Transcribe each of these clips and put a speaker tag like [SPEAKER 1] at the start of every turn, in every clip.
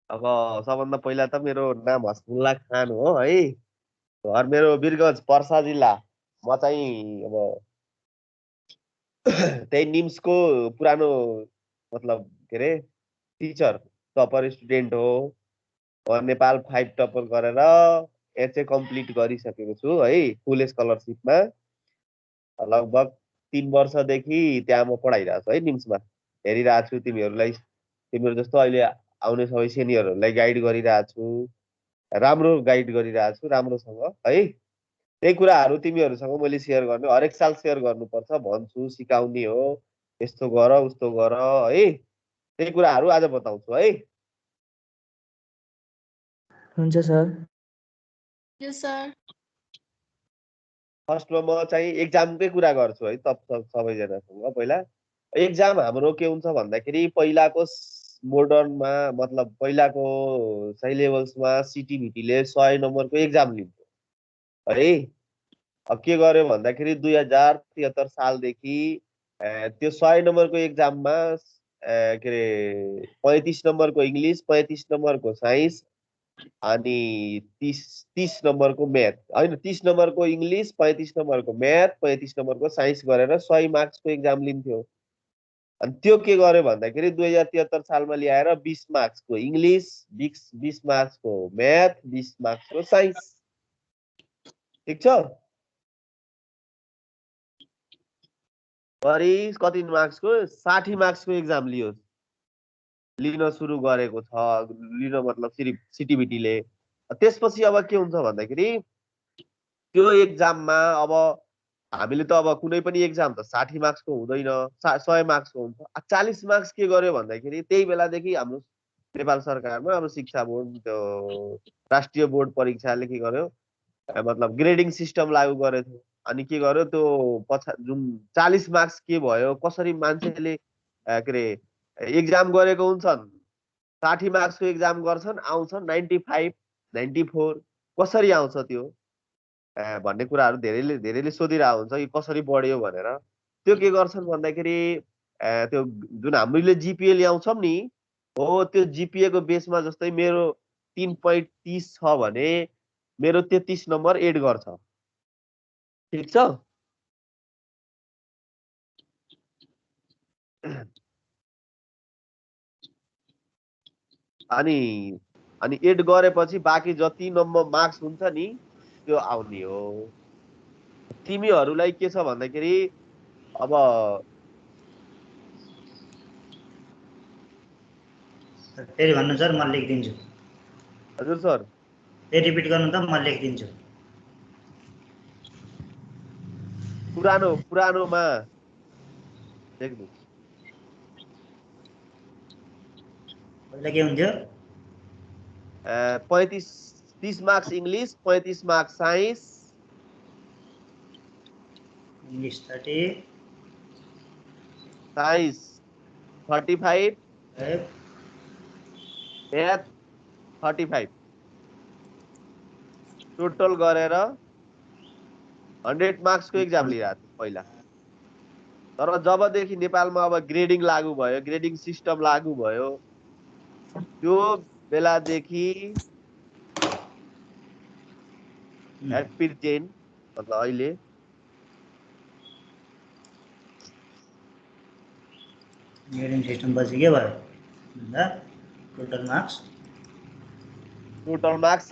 [SPEAKER 1] अब सबभन्दा पहिला त मेरो नाम हसमुल्ला खान हो है। घर मेरो वीरगञ्ज पर्सा जिल्ला। म चाहिँ अब त्यही निम्सको पुरानो मतलब के अरे टिचर टपर स्टुडेन्ट हो। नेपाल 5 टपर गरेर एचए कम्प्लिट गरिसकेको छु है फुल स्कलरसिपमा। लगभग 3 वर्षदेखि त्यहाँ म पढाइरहेको छु है निम्समा। हेरिरहेको छु तिमीहरूलाई, तिमीहरू जस्तो अहिले आउने सबै सिनियरहरूलाई गाइड गरिरहेको छु। राम्रो गाइड गरिरहेको छु राम्रोसँग है। त्यही कुराहरू तिमीहरूसँग मैले सेयर गर्ने, हरेक साल सेयर गर्नुपर्छ भन्छु, सिकाउने हो। यस्तो गर उस्तो गर है, त्यही कुराहरू आज बताउँछु है।
[SPEAKER 2] हुन्छ सर।
[SPEAKER 3] यस सर।
[SPEAKER 1] फर्स्टमा म चाहिँ एक्जामकै कुरा गर्छु है सबैजनासँग। पहिला एक्जाम हाम्रो के हुन्छ भन्दाखेरि पहिलाको मोडर्नमा मतलब पहिलाको सिलेबसमा सिटिभिटीले 100 नम्बरको एक्जाम लिन्थ्यो है। अब के गर्यो भन्दाखेरि 2073 सालदेखि त्यो 100 नम्बरको एक्जाममा के अरे 35 नम्बरको इङ्ग्लिस, 35 नम्बरको साइन्स अनि 30 नम्बरको म्याथ होइन, 30 नम्बरको इङ्ग्लिस, 35 नम्बरको म्याथ, 35 नम्बरको साइन्स गरेर 100 मार्क्सको एक्जाम लिन्थ्यो। अनि त्यो के गर्यो भन्दाखेरि 2073 सालमा ल्याएर 20 मार्क्सको इङ्ग्लिस, 20 मार्क्सको म्याथ, 20 मार्क्सको साइन्स। ठिक छ। गरी कति मार्क्सको 60 मार्क्सको एक्जाम लिन सुरु गरेको छ, लिन मतलब सिटिभिटीले। त्यसपछि अब के हुन्छ भन्दाखेरि त्यो एक्जाममा अब हामीले त अब कुनै पनि एक्जाम त 60 मार्क्सको हुँदैन, 100 मार्क्सको हुन्छ। 40 मार्क्स के गर्यो भन्दाखेरि त्यही बेलादेखि हाम्रो नेपाल सरकारमा अब शिक्षा बोर्ड त्यो राष्ट्रिय बोर्ड परीक्षाले के गर्यो मतलब ग्रेडिङ सिस्टम लागू गरेको थियो। अनि के गर्यो त्यो जुन 40 मार्क्स के भयो, कसरी मान्छेले के अरे एक्जाम गरेको हुन्छन्, 60 मार्क्सको एक्जाम गर्छन्, आउँछन् 95, 94, कसरी आउँछ त्यो भन्ने कुराहरू धेरैले सोधिरहेको हुन्छ कि कसरी बढ्यो भनेर। त्यो के गर्छन् भन्दाखेरि त्यो जुन हामीले जिपिए ल्याउँछौँ नि हो, त्यो जिपिए को बेसमा जस्तै मेरो 3.30 छ भने मेरो 33 नम्बर एड गर्छ। ठिक छ। अनि अनि एड गरेपछि बाँकी जति नम्बर मार्क्स हुन्छ नि त्यो आउने हो। तिमीहरूलाई के छ भन्दाखेरि अब
[SPEAKER 4] फेरि भन्नु सर, म लेखिदिन्छु।
[SPEAKER 1] हजुर सर,
[SPEAKER 4] फेरि रिपिट गर्नु त, म लेखिदिन्छु।
[SPEAKER 1] पुरानोमा लेख्नु।
[SPEAKER 4] पहिला के हुन्थ्यो?
[SPEAKER 1] 30 marks English, 35 marks science,
[SPEAKER 4] English 30,
[SPEAKER 1] science 35, math 35, total गरेर 100 मार्क्सको एक्जाम लिइरहेको थियो पहिला। तर जबदेखि नेपालमा अब ग्रेडिङ लागू भयो, ग्रेडिङ सिस्टम लागू भयो, त्यो बेलादेखि प्रेजेन्ट मतलब अहिले
[SPEAKER 4] ग्रेडिङ सिस्टम पछि के भयो भन्दा
[SPEAKER 1] टोटल मार्क्स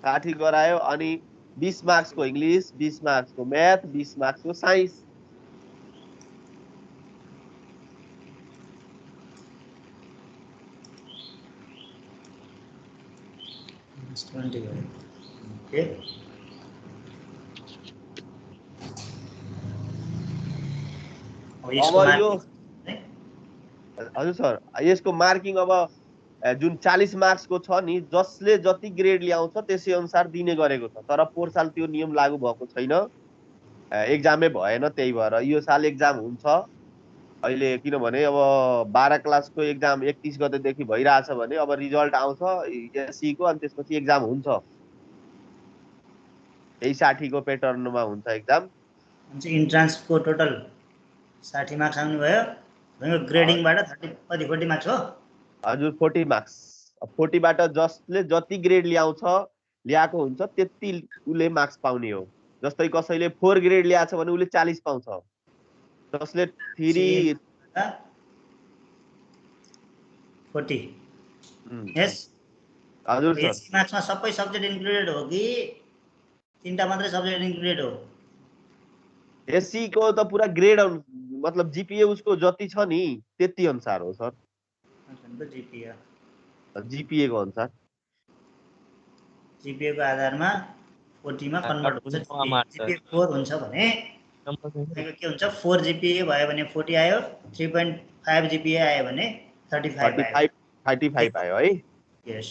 [SPEAKER 1] 60 गरायो। अनि 20 मार्क्सको इङ्ग्लिस, 20 मार्क्सको म्याथ, 20 मार्क्सको साइन्स। अब यो हजुर सर, यसको मार्किङ अब जुन 40 मार्क्सको छ नि, जसले जति ग्रेड ल्याउँछ त्यसै अनुसार दिने गरेको छ। तर पोहोर साल त्यो नियम लागू भएको छैन, एक्जामै भएन। त्यही भएर यो साल एक्जाम हुन्छ अहिले। किनभने अब 12 क्लासको एक्जाम 31 गतेदेखि भइरहेछ भने अब रिजल्ट आउँछ एससीको, अनि त्यसपछि एक्जाम हुन्छ। यही 60 को प्याटर्नमा हुन्छ एक्जाम।
[SPEAKER 4] इन्ट्रान्सको टोटल 60 मार्क्स आउनु भयो, ग्रेडिङबाट 30 कति 40 मार्क्स हो?
[SPEAKER 1] हजुर 40 मार्क्स 40 बाट जसले जति ग्रेड ल्याएको हुन्छ त्यति उसले मार्क्स पाउने हो। जस्तै कसैले 4 ग्रेड ल्याएको छ भने उसले 40 पाउँछ। जसले 3
[SPEAKER 4] 40 यस
[SPEAKER 1] हजुर सर।
[SPEAKER 4] एससी मार्क्समा सबै सब्जेक्ट इन्क्लुडेड हो कि तीनटा मात्रै सब्जेक्ट इन्क्लुडेड हो?
[SPEAKER 1] एससी को त पुरा ग्रेड मतलब जीपीए उसको जति छ नि त्यति अनुसार हो सर। जीपीए को अनुसार
[SPEAKER 4] जीपीए को आधारमा 40 मा कन्भर्ट हुन्छ। जीपीए 4 हुन्छ भने के हुन्छ 4 जीपीए भयो भने 40 आयो, 3.5 जीपीए आयो भने 35 आयो।
[SPEAKER 1] 35 आयो है।
[SPEAKER 4] यस।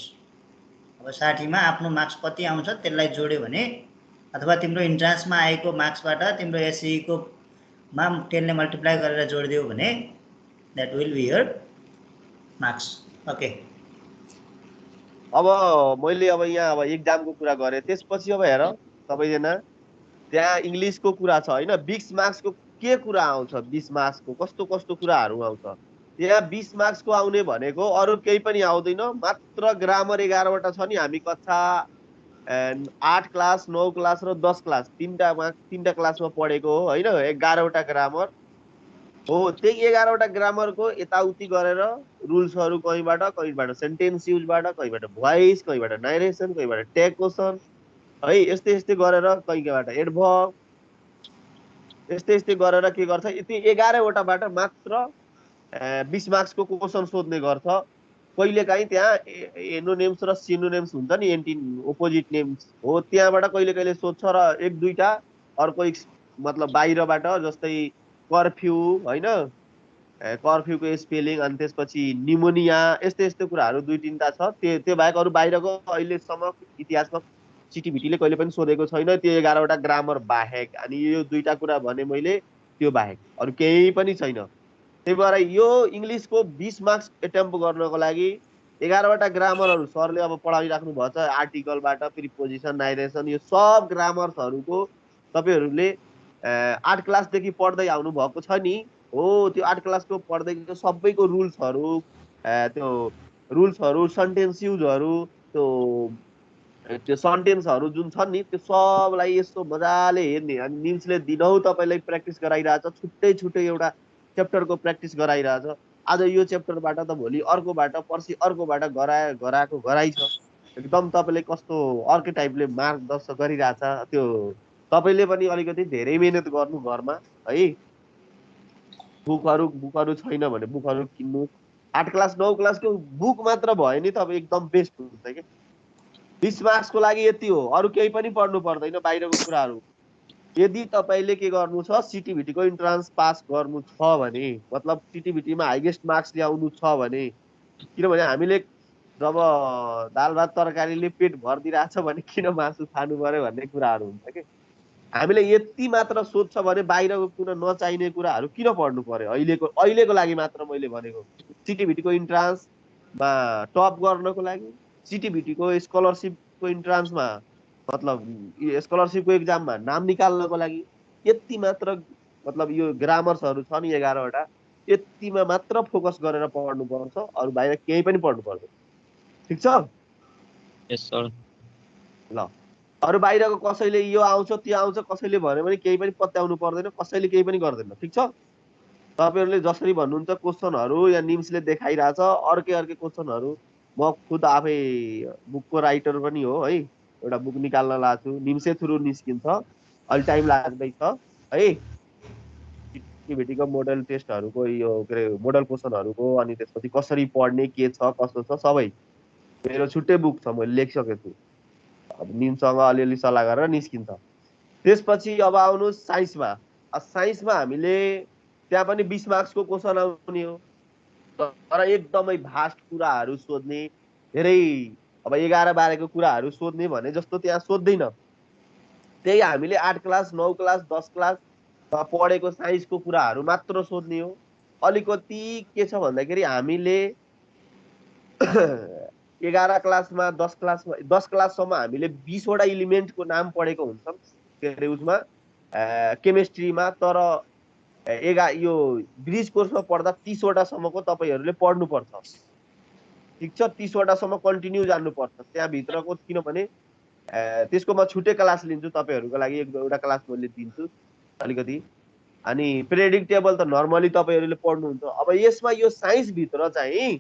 [SPEAKER 4] अब 60 मा आफ्नो मार्क्स कति आउँछ त्यसलाई जोड्यो भने अथवा तिम्रो इन्ट्रान्समा आएको मार्क्सबाट तिम्रो एससी को मा 10 ले मल्टिप्लाई गरेर जोडिदियो भने that will be your marks. Okay.
[SPEAKER 1] अब मैले अब यहाँ अब एक्जामको कुरा गरेँ। त्यसपछि अब हेर सबैजना त्यहाँ इङ्ग्लिसको कुरा छ हैन। 20 मार्क्सको के कुरा आउँछ? 20 मार्क्सको कस्तो कस्तो कुराहरू आउँछ? त्यहाँ 20 मार्क्सको आउने भनेको अरु केही पनि आउँदैन, मात्र ग्रामर 11 वटा छ नि। हामी कक्षा 8 क्लास 9 क्लास र 10 क्लास तीनटा क्लासमा पढेको हो हैन। 11 वटा ग्रामर हो। त्यही 11 वटा ग्रामरको यताउति गरेर रुल्सहरू कहीँबाट सेन्टेन्स युजबाट, कहीँबाट भोइस, कहीँबाट नारेसन, कहीँबाट टेक्सन है। यस्तै गरेर कहीँबाट एडभर्ब यस्तै गरेर के गर्छ, यति 11 वटाबाट मात्र 20 मार्क्सको क्वेसन सोध्ने गर्छ। कहिलेकाहीँ त्यहाँ एनोनिम्स र सिनोनिम्स हुन्छ नि, एन्टी अपोजिट नेम्स हो, त्यहाँबाट कहिले सोध्छ र एक दुईटा अर्को मतलब बाहिरबाट, जस्तै कर्फ्यू हैन, कर्फ्यूको स्पेलिङ, अनि त्यसपछि निमोनिया, यस्तै कुराहरू 2-3टा छ। त्यो बाहेक अरु बाहिरको अहिलेसम्म इतिहासमा सिटिभिटीले कहिले पनि सोधेको छैन, त्यो 11 वटा ग्रामर बाहेक। अनि यो दुईटा कुरा भने मैले, त्यो बाहेक अरु केही पनि छैन। त्यही भएर यो इङ्ग्लिसको 20 मार्क्स एटेम्प गर्नको लागि 11 वटा ग्रामरहरू सरले अब पढाइराख्नु भएको छ। आर्टिकलबाट प्रिपोजिसन, नारेसन, यो सब ग्रामर्सहरूको तपाईहरुले 8 क्लासदेखि पढ्दै आउनु भएको छ नि। हो, त्यो 8 क्लासको पढ्दैको सबैको रुल्सहरू, त्यो रुल्सहरू, सेन्टेन्स युजहरू, त्यो सेन्टेन्सहरू जुन छन् नि, त्यो सबलाई यस्तो मजाले हेर्ने। अनि निम्सले दिनहु तपाईलाई प्र्याक्टिस गराइरहेछ, छुट्टै एउटा च्याप्टरको प्र्याक्टिस गराइरहेछ। आज यो च्याप्टरबाट त भोलि अर्कोबाट, पर्सि अर्कोबाट गराएको गराइ छ। एकदम तपाईले कस्तो अर्कै टाइपले मार्गदर्शन गरिरहेछ। त्यो तपाईले पनि अलिकति धेरै मेहनत गर्नु घरमा है। बुकहरू छैन भने बुकहरू किन्नु। 8 क्लास 9 क्लासको बुक मात्र भयो नि तपाईँ एकदम बेस्ट हुन्छ के। 20 मार्क्सको लागि यति हो, अरु केही पनि पढ्नु पर्दैन बाहिरको कुराहरू। यदि तपाईले के गर्नु छ, सिटिभिटीको इन्ट्रान्स पास गर्नु छ भने, मतलब सिटिभिटीमा हाइएस्ट मार्क्स ल्याउनु छ भने, किनभने हामीले जब दाल भात तरकारीले पेट भरिदिरहेछ भने किन मासु खानु पर्यो भन्ने कुराहरू हुन्छ के। हामीले यति मात्र सोध्छ भने बाहिरको कुरा नचाहिने कुराहरू किन पढ्नु पर्यो? अहिलेको लागि मात्र मैले भनेको, सिटिभिटीको इन्ट्रान्समा टप गर्नको लागि, सिटिभिटीको स्कलरसिपको इन्ट्रान्समा मतलब स्कलरसिपको एक्जाममा नाम निकाल्नको लागि यति मात्र, मतलब यो ग्रामर्सहरू छ नि 11 वटा, यतिमा मात्र फोकस गरेर पढ्नु पर्छ। अरु बाहिर केही पनि पढ्नु पर्दैन। ठीक छ?
[SPEAKER 2] यस सर।
[SPEAKER 1] ल, अरु बाहिरको कसैले यो आउँछ त्यो आउँछ कसैले भन्यो भने केही पनि पत्याउनु पर्दैन, कसैले केही पनि गर्दैन। ठीक छ? तपाईहरुले जसरी भन्नुहुन्छ क्वेशनहरू या निम्सले देखाइरहेछ, अर्कै क्वेशनहरू, म खुद आफै बुकको राइटर पनि हो है। एउटा बुक निकाल्न लाग्छु, निम्से थ्रु निस्किन्छ, अलि टाइम लाग्दैछ है। सिटिभिटीको मोडल टेस्टहरूको यो के अरे मोडल क्वेशनहरूको, अनि त्यसपछि कसरी पढ्ने, के छ कस्तो छ सबै मेरो छुट्टै बुक छ, मैले लेखिसकेको छु। अब निम्सँग अलिअलि सल्लाह गरेर निस्किन्छ। त्यसपछि अब आउनु साइन्समा। साइन्समा हामीले त्यहाँ पनि 20 मार्क्सको क्वेशन आउने हो, तर एकदमै भास्ट कुराहरू सोध्ने, धेरै अब 11-12 को कुराहरू सोध्ने भने जस्तो त्यहाँ सोध्दैन। त्यही हामीले 8 क्लास 9 क्लास 10 क्लास पढेको साइन्सको कुराहरू मात्र सोध्ने हो। अलिकति के छ भन्दाखेरि हामीले 11 क्लासमा 10 क्लाससम्म हामीले 20 वटा एलिमेन्टको नाम पढेको हुन्छौँ के अरे उसमा केमिस्ट्रीमा। तर यो ब्रिज कोर्समा पढ्दा 30 वटासम्मको तपाईहरुले पढ्नु पर्छ। ठिक छ 30 वटासम्म कन्टिन्यू जानुपर्छ त्यहाँभित्रको, किनभने त्यसको म छुट्टै क्लास लिन्छु तपाईँहरूको लागि, एक दुईवटा क्लास मैले दिन्छु अलिकति। अनि प्रेडिक्टेबल त नर्मली तपाईँहरूले पढ्नुहुन्छ। अब यसमा यो साइन्सभित्र चाहिँ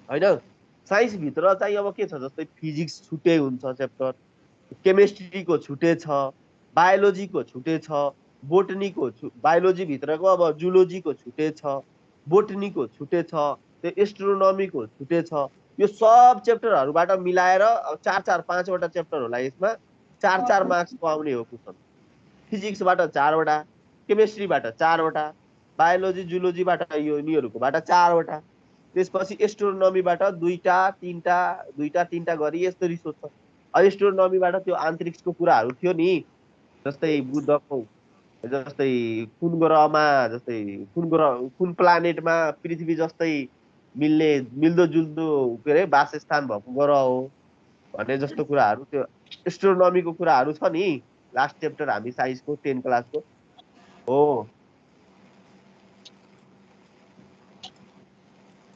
[SPEAKER 1] होइन, साइन्सभित्र चाहिँ अब के छ, जस्तै फिजिक्स छुट्टै हुन्छ च्याप्टर, केमिस्ट्रीको छुट्टै छ, बायोलोजीको छुट्टै छ, बोटनीको बायोलोजीभित्रको अब जुलोजीको छुट्टै छ, बोटनीको छुट्टै छ, त्यो एस्ट्रोनोमीको छुट्टै छ। यो सब च्याप्टरहरूबाट मिलाएर 4-5वटा च्याप्टर होला यसमा, 4 मार्क्सको आउने हो क्वेसन। फिजिक्सबाट 4वटा, केमिस्ट्रीबाट 4वटा, बायोलोजी जुलोजीबाट यिनीहरूकोबाट 4वटा, त्यसपछि एस्ट्रोनोमीबाट 2-3 गरी यसरी सोध्छ। एस्ट्रोनोमीबाट त्यो अन्तरिक्षको कुराहरू थियो नि, जस्तै बुधको, जस्तै कुन ग्रहमा, जस्तै कुन प्लानेटमा पृथ्वी जस्तै मिल्दो जुल्दो के अरे वासस्थान भएको ग्रह हो भन्ने जस्तो कुराहरू, त्यो एस्ट्रोनोमीको कुराहरू छ नि। लास्ट च्याप्टर हामी साइन्सको 10 क्लासको हो।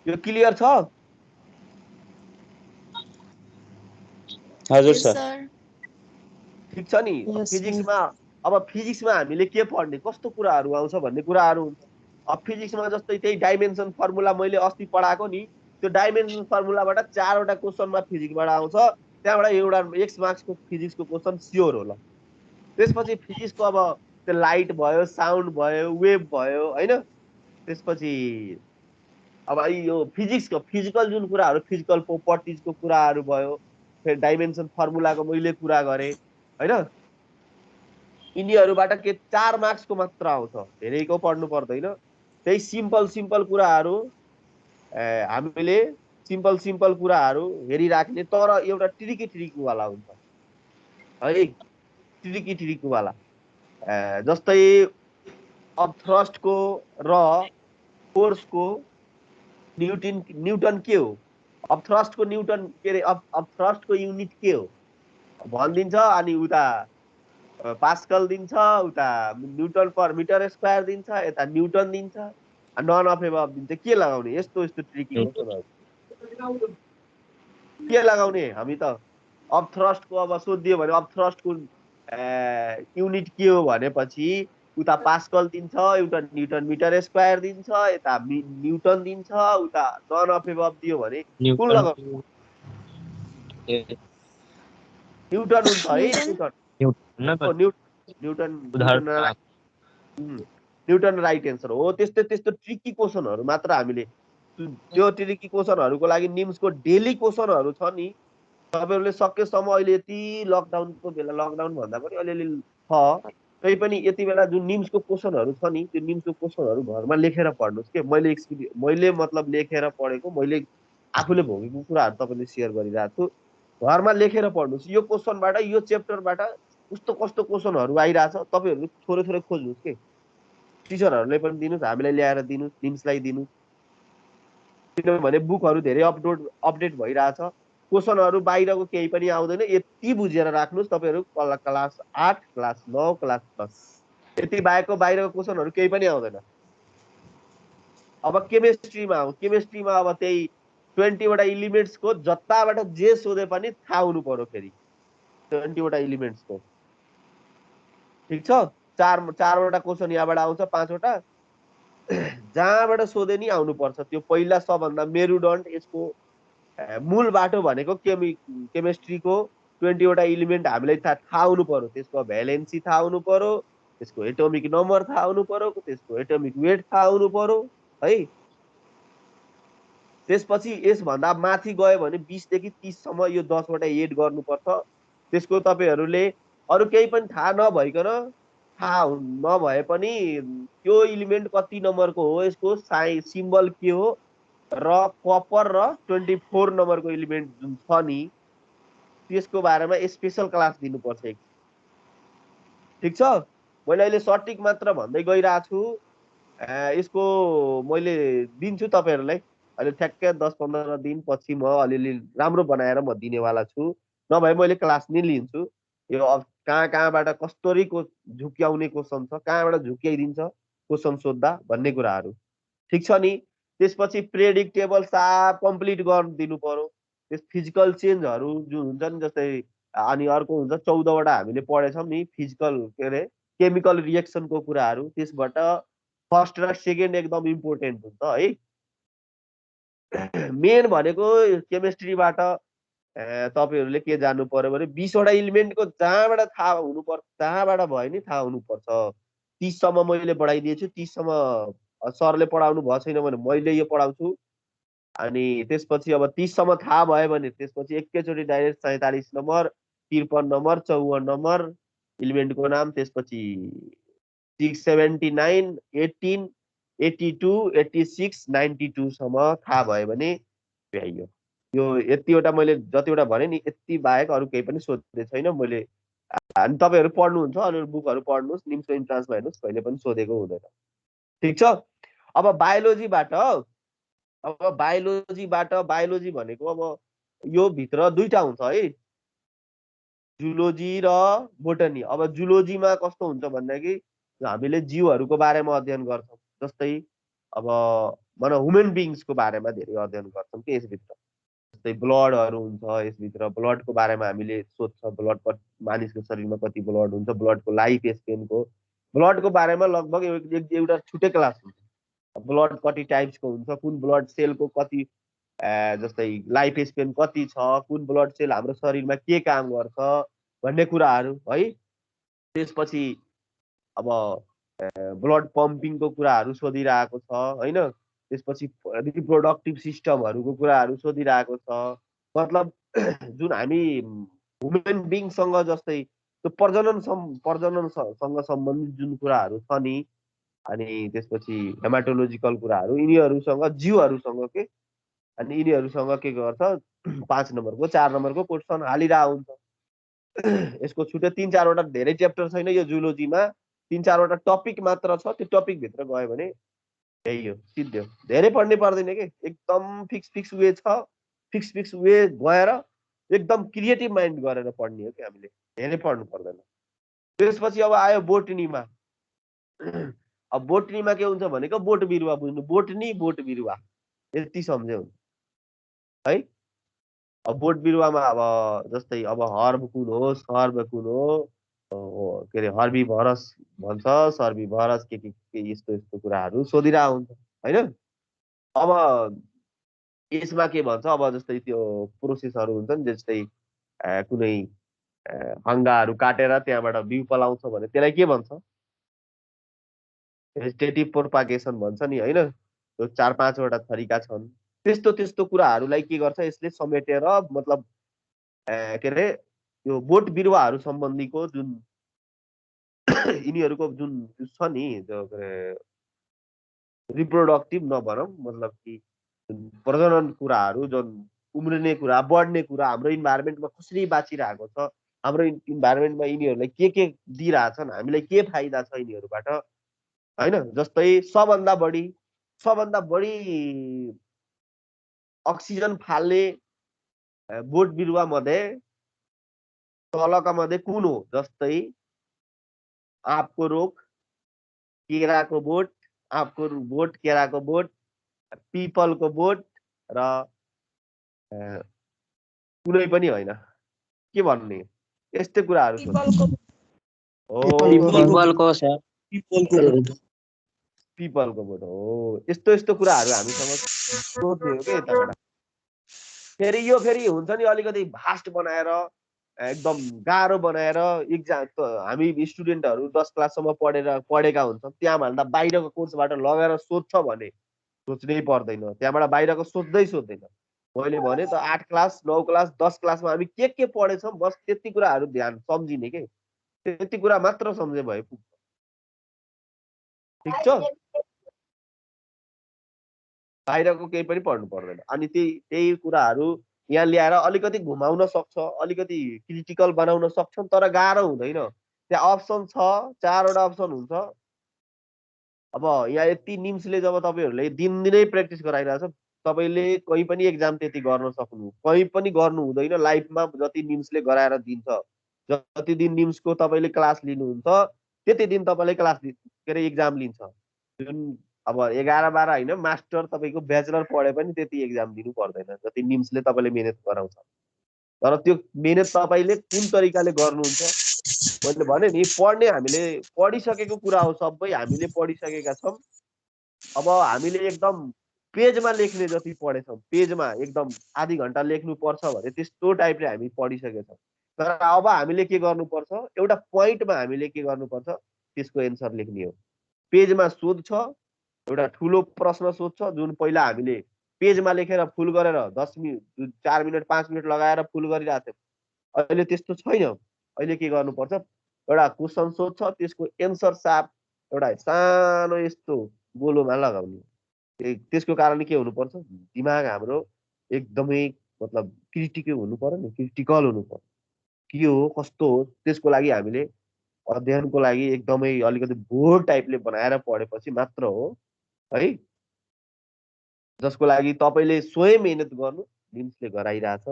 [SPEAKER 1] यो क्लियर छ?
[SPEAKER 2] हजुर
[SPEAKER 3] Yes,
[SPEAKER 2] सर।
[SPEAKER 3] sir.
[SPEAKER 1] ठिक छ नि।
[SPEAKER 5] Yes,
[SPEAKER 1] फिजिक्समा अब फिजिक्समा हामीले के पढ्ने, कस्तो कुराहरू आउँछ भन्ने कुराहरू हुन्छ। अब फिजिक्समा जस्तै त्यही डाइमेन्सन फर्मुला मैले अस्ति पढाएको नि, त्यो डाइमेन्सन फर्मुलाबाट 4वटा क्वेसनमा फिजिक्सबाट आउँछ, त्यहाँबाट एउटा एक्स मार्क्सको फिजिक्सको क्वेसन स्योर होला। त्यसपछि फिजिक्सको अब त्यो लाइट भयो, साउन्ड भयो, वेभ भयो होइन, त्यसपछि अब यो फिजिक्सको फिजिकल जुन कुराहरू, फिजिकल प्रोपर्टिजको कुराहरू भयो, फेरि डाइमेन्सन फर्मुलाको मैले कुरा गरेँ होइन। यिनीहरूबाट के 4 मार्क्सको मात्र आउँछ, धेरैको पढ्नु पर्दैन। त्यही सिम्पल कुराहरू हामीले सिम्पल कुराहरू हेरिराख्ने, तर एउटा ट्रिकीवाला हुन्छ है, ट्रिकीवाला। जस्तै अब थ्रस्टको र फोर्सको न्युटन के हो, अब थ्रस्टको न्युटन के अरे, अब थ्रस्टको युनिट के हो भनिदिन्छ, अनि उता पास्कल दिन्छ, उता न्युटन पर मिटर स्क्वायर दिन्छ, यता न्युटन दिन्छ, नन अफ एबभ दिन्छ। के लगाउने? यस्तो ट्रिकी क्वेसनहरू के लगाउने हामी त? अब थ्रस्टको अब सोधिदियो भने अब थ्रस्टको युनिट के हो भनेपछि उता पास्कल दिन्छ, एउटा न्युटन मिटर स्क्वायर दिन्छ, यता न्युटन दिन्छ, उता नन अफ एबभ दियो भने कुन लगाउने? न्युटन हुन्छ है, न्युटन राइट एन्सर हो। त्यस्तो ट्रिकी क्वेसनहरू मात्र हामीले, त्यो ट्रिकी क्वेसनहरूको लागि निम्सको डेली क्वेसनहरू छ नि, तपाईँहरूले सकेसम्म अहिले यति लकडाउनको बेला, लकडाउन भन्दा पनि अलिअलि छ, तै पनि यति बेला जुन निम्सको क्वेसनहरू छ नि, त्यो निम्सको क्वेसनहरू घरमा लेखेर पढ्नुहोस् के। मैले मतलब लेखेर पढेको, मैले आफूले भोगेको कुराहरू तपाईँले सेयर गरिरहेको छु। घरमा लेखेर पढ्नुहोस्, यो क्वेसनबाट, यो च्याप्टरबाट कस्तो क्वेसनहरू आइरहेछ, तपाईँहरू थोरै खोज्नुहोस् के। टिचरहरूले पनि दिनुहोस्, हामीलाई ल्याएर दिनुहोस्, निम्सलाई दिनुहोस्, किनभने बुकहरू धेरै अपडेट भइरहेछ। क्वेसनहरू बाहिरको केही पनि आउँदैन, यति बुझेर राख्नुहोस् तपाईँहरू। क्लास 8, क्लास 9, क्लास 10, यति बाहेकको बाहिरको क्वेसनहरू केही पनि आउँदैन। अब केमिस्ट्रीमा आउँ, केमिस्ट्रीमा अब त्यही 20 वटा इलिमेन्ट्सको जताबाट जे सोधे पनि थाहा हुनु पर्यो फेरि 20 वटा इलिमेन्ट्सको। ठिक छ, 4वटा क्वेसन यहाँबाट आउँछ, 5वटा जहाँबाट सोधे नि आउनु पर्छ। त्यो पहिला सबभन्दा मेरुदण्ड, यसको मूल बाटो भनेको केमिस्ट्रीको 20 वटा इलिमेन्ट हामीलाई थाहा हुनु पर्यो। त्यसको भ्यालेन्सी थाहा हुनु पर्यो, त्यसको एटोमिक नम्बर थाहा हुनु पर्यो, त्यसको एटोमिक वेट थाहा हुनु पर्यो है। त्यसपछि यसभन्दा माथि गयो भने 20 देखि 30 सम्म यो 10 वटा एड गर्नुपर्छ। त्यसको तपाईँहरूले अरू केही पनि थाहा नभइकन, थाहा नभए पनि त्यो इलिमेन्ट कति नम्बरको हो, यसको सिम्बल के हो, र कपर र 24 नम्बरको इलिमेन्ट जुन छ नि, त्यसको बारेमा स्पेशल क्लास दिनुपर्छ। ठिक छ, मैले अहिले सटिक मात्र भन्दै गइरहेको छु। यसको मैले दिन्छु तपाईँहरूलाई अहिले ठ्याक्कै 10-15 दिन पछि म अलिअलि राम्रो बनाएर म दिनेवाला छु। नभए मैले क्लास नै लिन्छु। यो अब कहाँबाट कसरी झुक्याउने क्वेसन छ, कहाँबाट झुक्याइदिन्छ क्वेसन सोद्धा भन्ने कुराहरू। ठिक छ नि। त्यसपछि प्रेडिक्टेबल साफ कम्प्लिट गरिदिनु पर्यो। त्यस फिजिकल चेन्जहरू जुन हुन्छ नि, जस्तै अनि अर्को हुन्छ 14 वटा हामीले पढेछौँ नि फिजिकल के अरे केमिकल रिएक्सनको कुराहरू। त्यसबाट फर्स्ट र सेकेन्ड एकदम इम्पोर्टेन्ट हुन्छ है। मेन भनेको केमिस्ट्रीबाट तपाईहरूले के जान्नु पर्यो भने 20 वटा इलिमेन्टको जहाँबाट थाहा हुनुपर्छ, जहाँबाट भयो नि थाहा हुनुपर्छ। 30 सम्म मैले पढाइदिएछु, 30 सम्म सरले पढाउनु भएको छैन भने मैले यो पढाउँछु। अनि त्यसपछि अब 30 सम्म थाहा भयो भने त्यसपछि एकैचोटि डाइरेक्ट 47 नम्बर, 53 नम्बर, 54 नम्बर इलिमेन्टको नाम, त्यसपछि 679, 18, 82, 86, 92 सम्म थाहा भयो भने भ्याइयो। यो यतिवटा मैले जतिवटा भने नि यति बाहेक अरू केही पनि सोधेको छैन मैले। अनि तपाईँहरू पढ्नुहुन्छ, अरू बुकहरू पढ्नुहोस्, निम्सको इन्ट्रान्समा हेर्नुहोस्, कहिले पनि सोधेको हुँदैन। ठिक छ। अब बायोलोजी भनेको अब यो भित्र दुईटा हुन्छ है, जुलोजी र बोटनी। अब जुलोजीमा कस्तो हुन्छ भन्दाखेरि हामीले जीवहरूको बारेमा अध्ययन गर्छौँ। जस्तै अब मन ह्युमन बिङ्सको बारेमा धेरै अध्ययन गर्छौँ कि यसभित्र। जस्तै ब्लडहरू हुन्छ, यसभित्र ब्लडको बारेमा हामीले सोध्छ, ब्लड मानिसको शरीरमा कति ब्लड हुन्छ, ब्लडको लाइफ स्पेनको, ब्लडको बारेमा लगभग एउटा छुट्टै क्लास हुन्छ। ब्लड कति टाइप्सको हुन्छ, कुन ब्लड सेलको कति जस्तै लाइफ स्पेन कति छ, कुन ब्लड सेल हाम्रो शरीरमा के काम गर्छ भन्ने कुराहरू है। त्यसपछि अब ब्लड पम्पिङको कुराहरू सोधिरहेको छ होइन। त्यसपछि रिप्रोडक्टिभ सिस्टमहरूको कुराहरू सोधिरहेको छ। मतलब जुन हामी ह्युमन बिङसँग जस्तै त्यो प्रजननसँग सम्बन्धित जुन कुराहरू छ नि, अनि त्यसपछि हेमाटोलोजिकल कुराहरू, यिनीहरूसँग जीवहरूसँग के, अनि यिनीहरूसँग के गर्छ 5 नम्बरको 4 नम्बरको क्वेसन हालिरहेको हुन्छ। यसको छुट्टै 3-4 वटा धेरै च्याप्टर छैन यो जुलोजीमा, 3-4 वटा टपिक मात्र छ। त्यो टपिक भित्र गयो भने यही हो, सिद्धो। धेरै पढ्नै पर्दैन के, एकदम फिक्स वे छ। फिक्स वे गएर एकदम क्रिएटिभ माइन्ड गरेर पढ्ने हो कि हामीले, धेरै पढ्नु पर्दैन। त्यसपछि अब आयो बोटनीमा। अब बोटनीमा के हुन्छ भनेको बोट बिरुवा बुझ्नु, बोटनी बोट बिरुवा यति सम्झे हुन्छ है। अब बोट बिरुवामा अब जस्तै अब हर्ब कुन हो, सर्ब कुन हो, के अरे हर्बी भरस भन्छ, सर्बी भरस के यस्तो कुराहरू सोधिरहेको हुन्छ होइन। अब यसमा के भन्छ, अब जस्तै त्यो प्रोसेसहरू हुन्छ नि, जस्तै कुनै हङ्गाहरू काटेर त्यहाँबाट बिउ पलाउँछ भने त्यसलाई के भन्छ, भेजिटेटिभ प्रोपागेसन भन्छ नि होइन। त्यो 4-5 वटा तरिका छन्। त्यस्तो कुराहरूलाई के गर्छ यसले समेटेर, मतलब के अरे यो बोट बिरुवाहरू सम्बन्धीको जुन यिनीहरूको जुन छ नि, जो रिप्रोडक्टिभ नभनौँ, मतलब कि प्रजनन कुराहरू, जुन उम्रिने कुरा, बढ्ने कुरा, हाम्रो इन्भाइरोमेन्टमा कसरी बाँचिरहेको छ, हाम्रो इन्भाइरोमेन्टमा यिनीहरूलाई के दिइरहेछन्, हामीलाई के फाइदा छ यिनीहरूबाट होइन। जस्तै सबभन्दा बढी अक्सिजन फाल्ने बोट बिरुवा मध्ये तलका मध्ये कुन हो, जस्तै आँपको रुख, केराको बोट, आँपको बोट, केराको बोट, पिपलको बोट र कुनै पनि होइन, के भन्ने, यस्तै कुराहरू छ। पिपलको बोट हो। यस्तो कुराहरू हामीसँग सोध्ने हो कि यताबाट। फेरि हुन्छ नि अलिकति भास्ट बनाएर, एकदम गाह्रो बनाएर इक्जाम हामी स्टुडेन्टहरू 10 क्लाससम्म पढेका हुन्छौँ, त्यहाँभन्दा बाहिरको कोर्सबाट लगेर सोध्छ भने सोच्नै पर्दैन, त्यहाँबाट बाहिरको सोध्दैन। मैले भने त 8 क्लास 9 क्लास 10 क्लासमा हामी के पढेछौँ, बस त्यति कुराहरू ध्यान सम्झिने के, त्यति कुरा मात्र सम्झे भए पुग्छ। ठिक छ, बाहिरको केही पनि पढ्नु पर्दैन। अनि त्यही कुराहरू यहाँ ल्याएर अलिकति घुमाउन सक्छ, अलिकति क्रिटिकल बनाउन सक्छौँ, तर गाह्रो हुँदैन। त्यहाँ अप्सन छ, 4 वटा अप्सन हुन्छ। अब यहाँ यति निम्सले जब तपाईँहरूले दिनदिनै प्र्याक्टिस गराइरहेछ, तपाईँले कहीँ पनि एक्जाम त्यति गर्न सक्नु, कहीँ पनि गर्नु हुँदैन लाइफमा। जति निम्सले गराएर दिन्छ, जति दिन निम्सको तपाईँले क्लास लिनुहुन्छ, त्यति दिन तपाईँले क्लास के अरे एक्जाम लिन्छ। जुन अब 11-12 होइन, मास्टर तपाईँको ब्याचलर पढे पनि त्यति एक्जाम दिनु पर्दैन जति निम्सले तपाईँले मिहिनेत गराउँछ। तर त्यो मिहिनेत तपाईँले कुन तरिकाले गर्नुहुन्छ, मैले भने नि पढ्ने हामीले पढिसकेको कुरा हो, सबै हामीले पढिसकेका छौँ। अब हामीले एकदम पेजमा लेख्ने जति पढेछौँ, पेजमा एकदम आधी घन्टा लेख्नुपर्छ भने त्यस्तो टाइपले हामी पढिसकेछौँ। तर अब हामीले के गर्नुपर्छ, एउटा पोइन्टमा हामीले के गर्नुपर्छ, त्यसको एन्सर लेख्ने हो। पेजमा सोध छ, एउटा ठुलो प्रश्न सोध्छ जुन पहिला हामीले पेजमा लेखेर फुल गरेर 10 मिनट 4 मिनट 5 मिनट लगाएर फुल गरिरहेको थियौँ। अहिले त्यस्तो छैन। अहिले के गर्नुपर्छ, एउटा क्वेसन सोध्छ, त्यसको एन्सर साप एउटा सानो यस्तो गोलोमा लगाउने। त्यसको कारण के हुनुपर्छ, दिमाग हाम्रो एकदमै मतलब क्रिटिकल हुनु पर्यो नि, क्रिटिकल हुनु पर्यो। के हो कस्तो हो, त्यसको लागि हामीले अध्ययनको लागि एकदमै अलिकति बोर्ड टाइपले बनाएर पढेपछि मात्र हो है, जसको लागि तपाईँले स्वयं मेहनत गर्नु। निम्सले गराइरहेछ,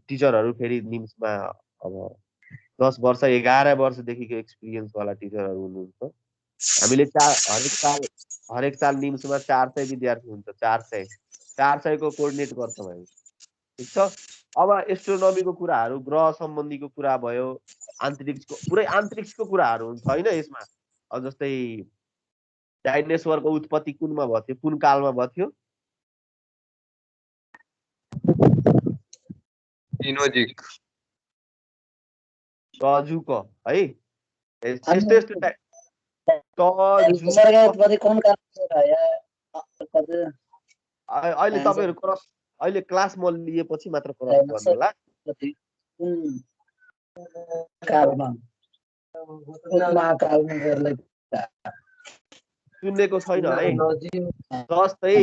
[SPEAKER 1] टिचरहरू फेरि निम्समा अब 10 वर्ष 11 वर्षदेखिको एक्सपिरियन्सवाला टिचरहरू हुनुहुन्छ। हामीले हरेक साल निम्समा 400 विद्यार्थी हुन्छ, 400 को कोअर्डिनेट गर्छौँ हामी। ठिक छ। अब एस्ट्रोनोमीको कुराहरू, ग्रह सम्बन्धीको कुरा भयो, अन्तरिक्षको पुरै अन्तरिक्षको कुराहरू हुन्छ होइन यसमा। अब जस्तै डाइनोसरको उत्पत्ति कुनमा भयो थियो, कुन कालमा भयो थियो? टजुक है, यस्तो यस्तो अहिले तपाईँहरू क्रस, अहिले क्लास म लिएपछि मात्र क्रस गर्नु होला। सुनेको छैन है। जस्तै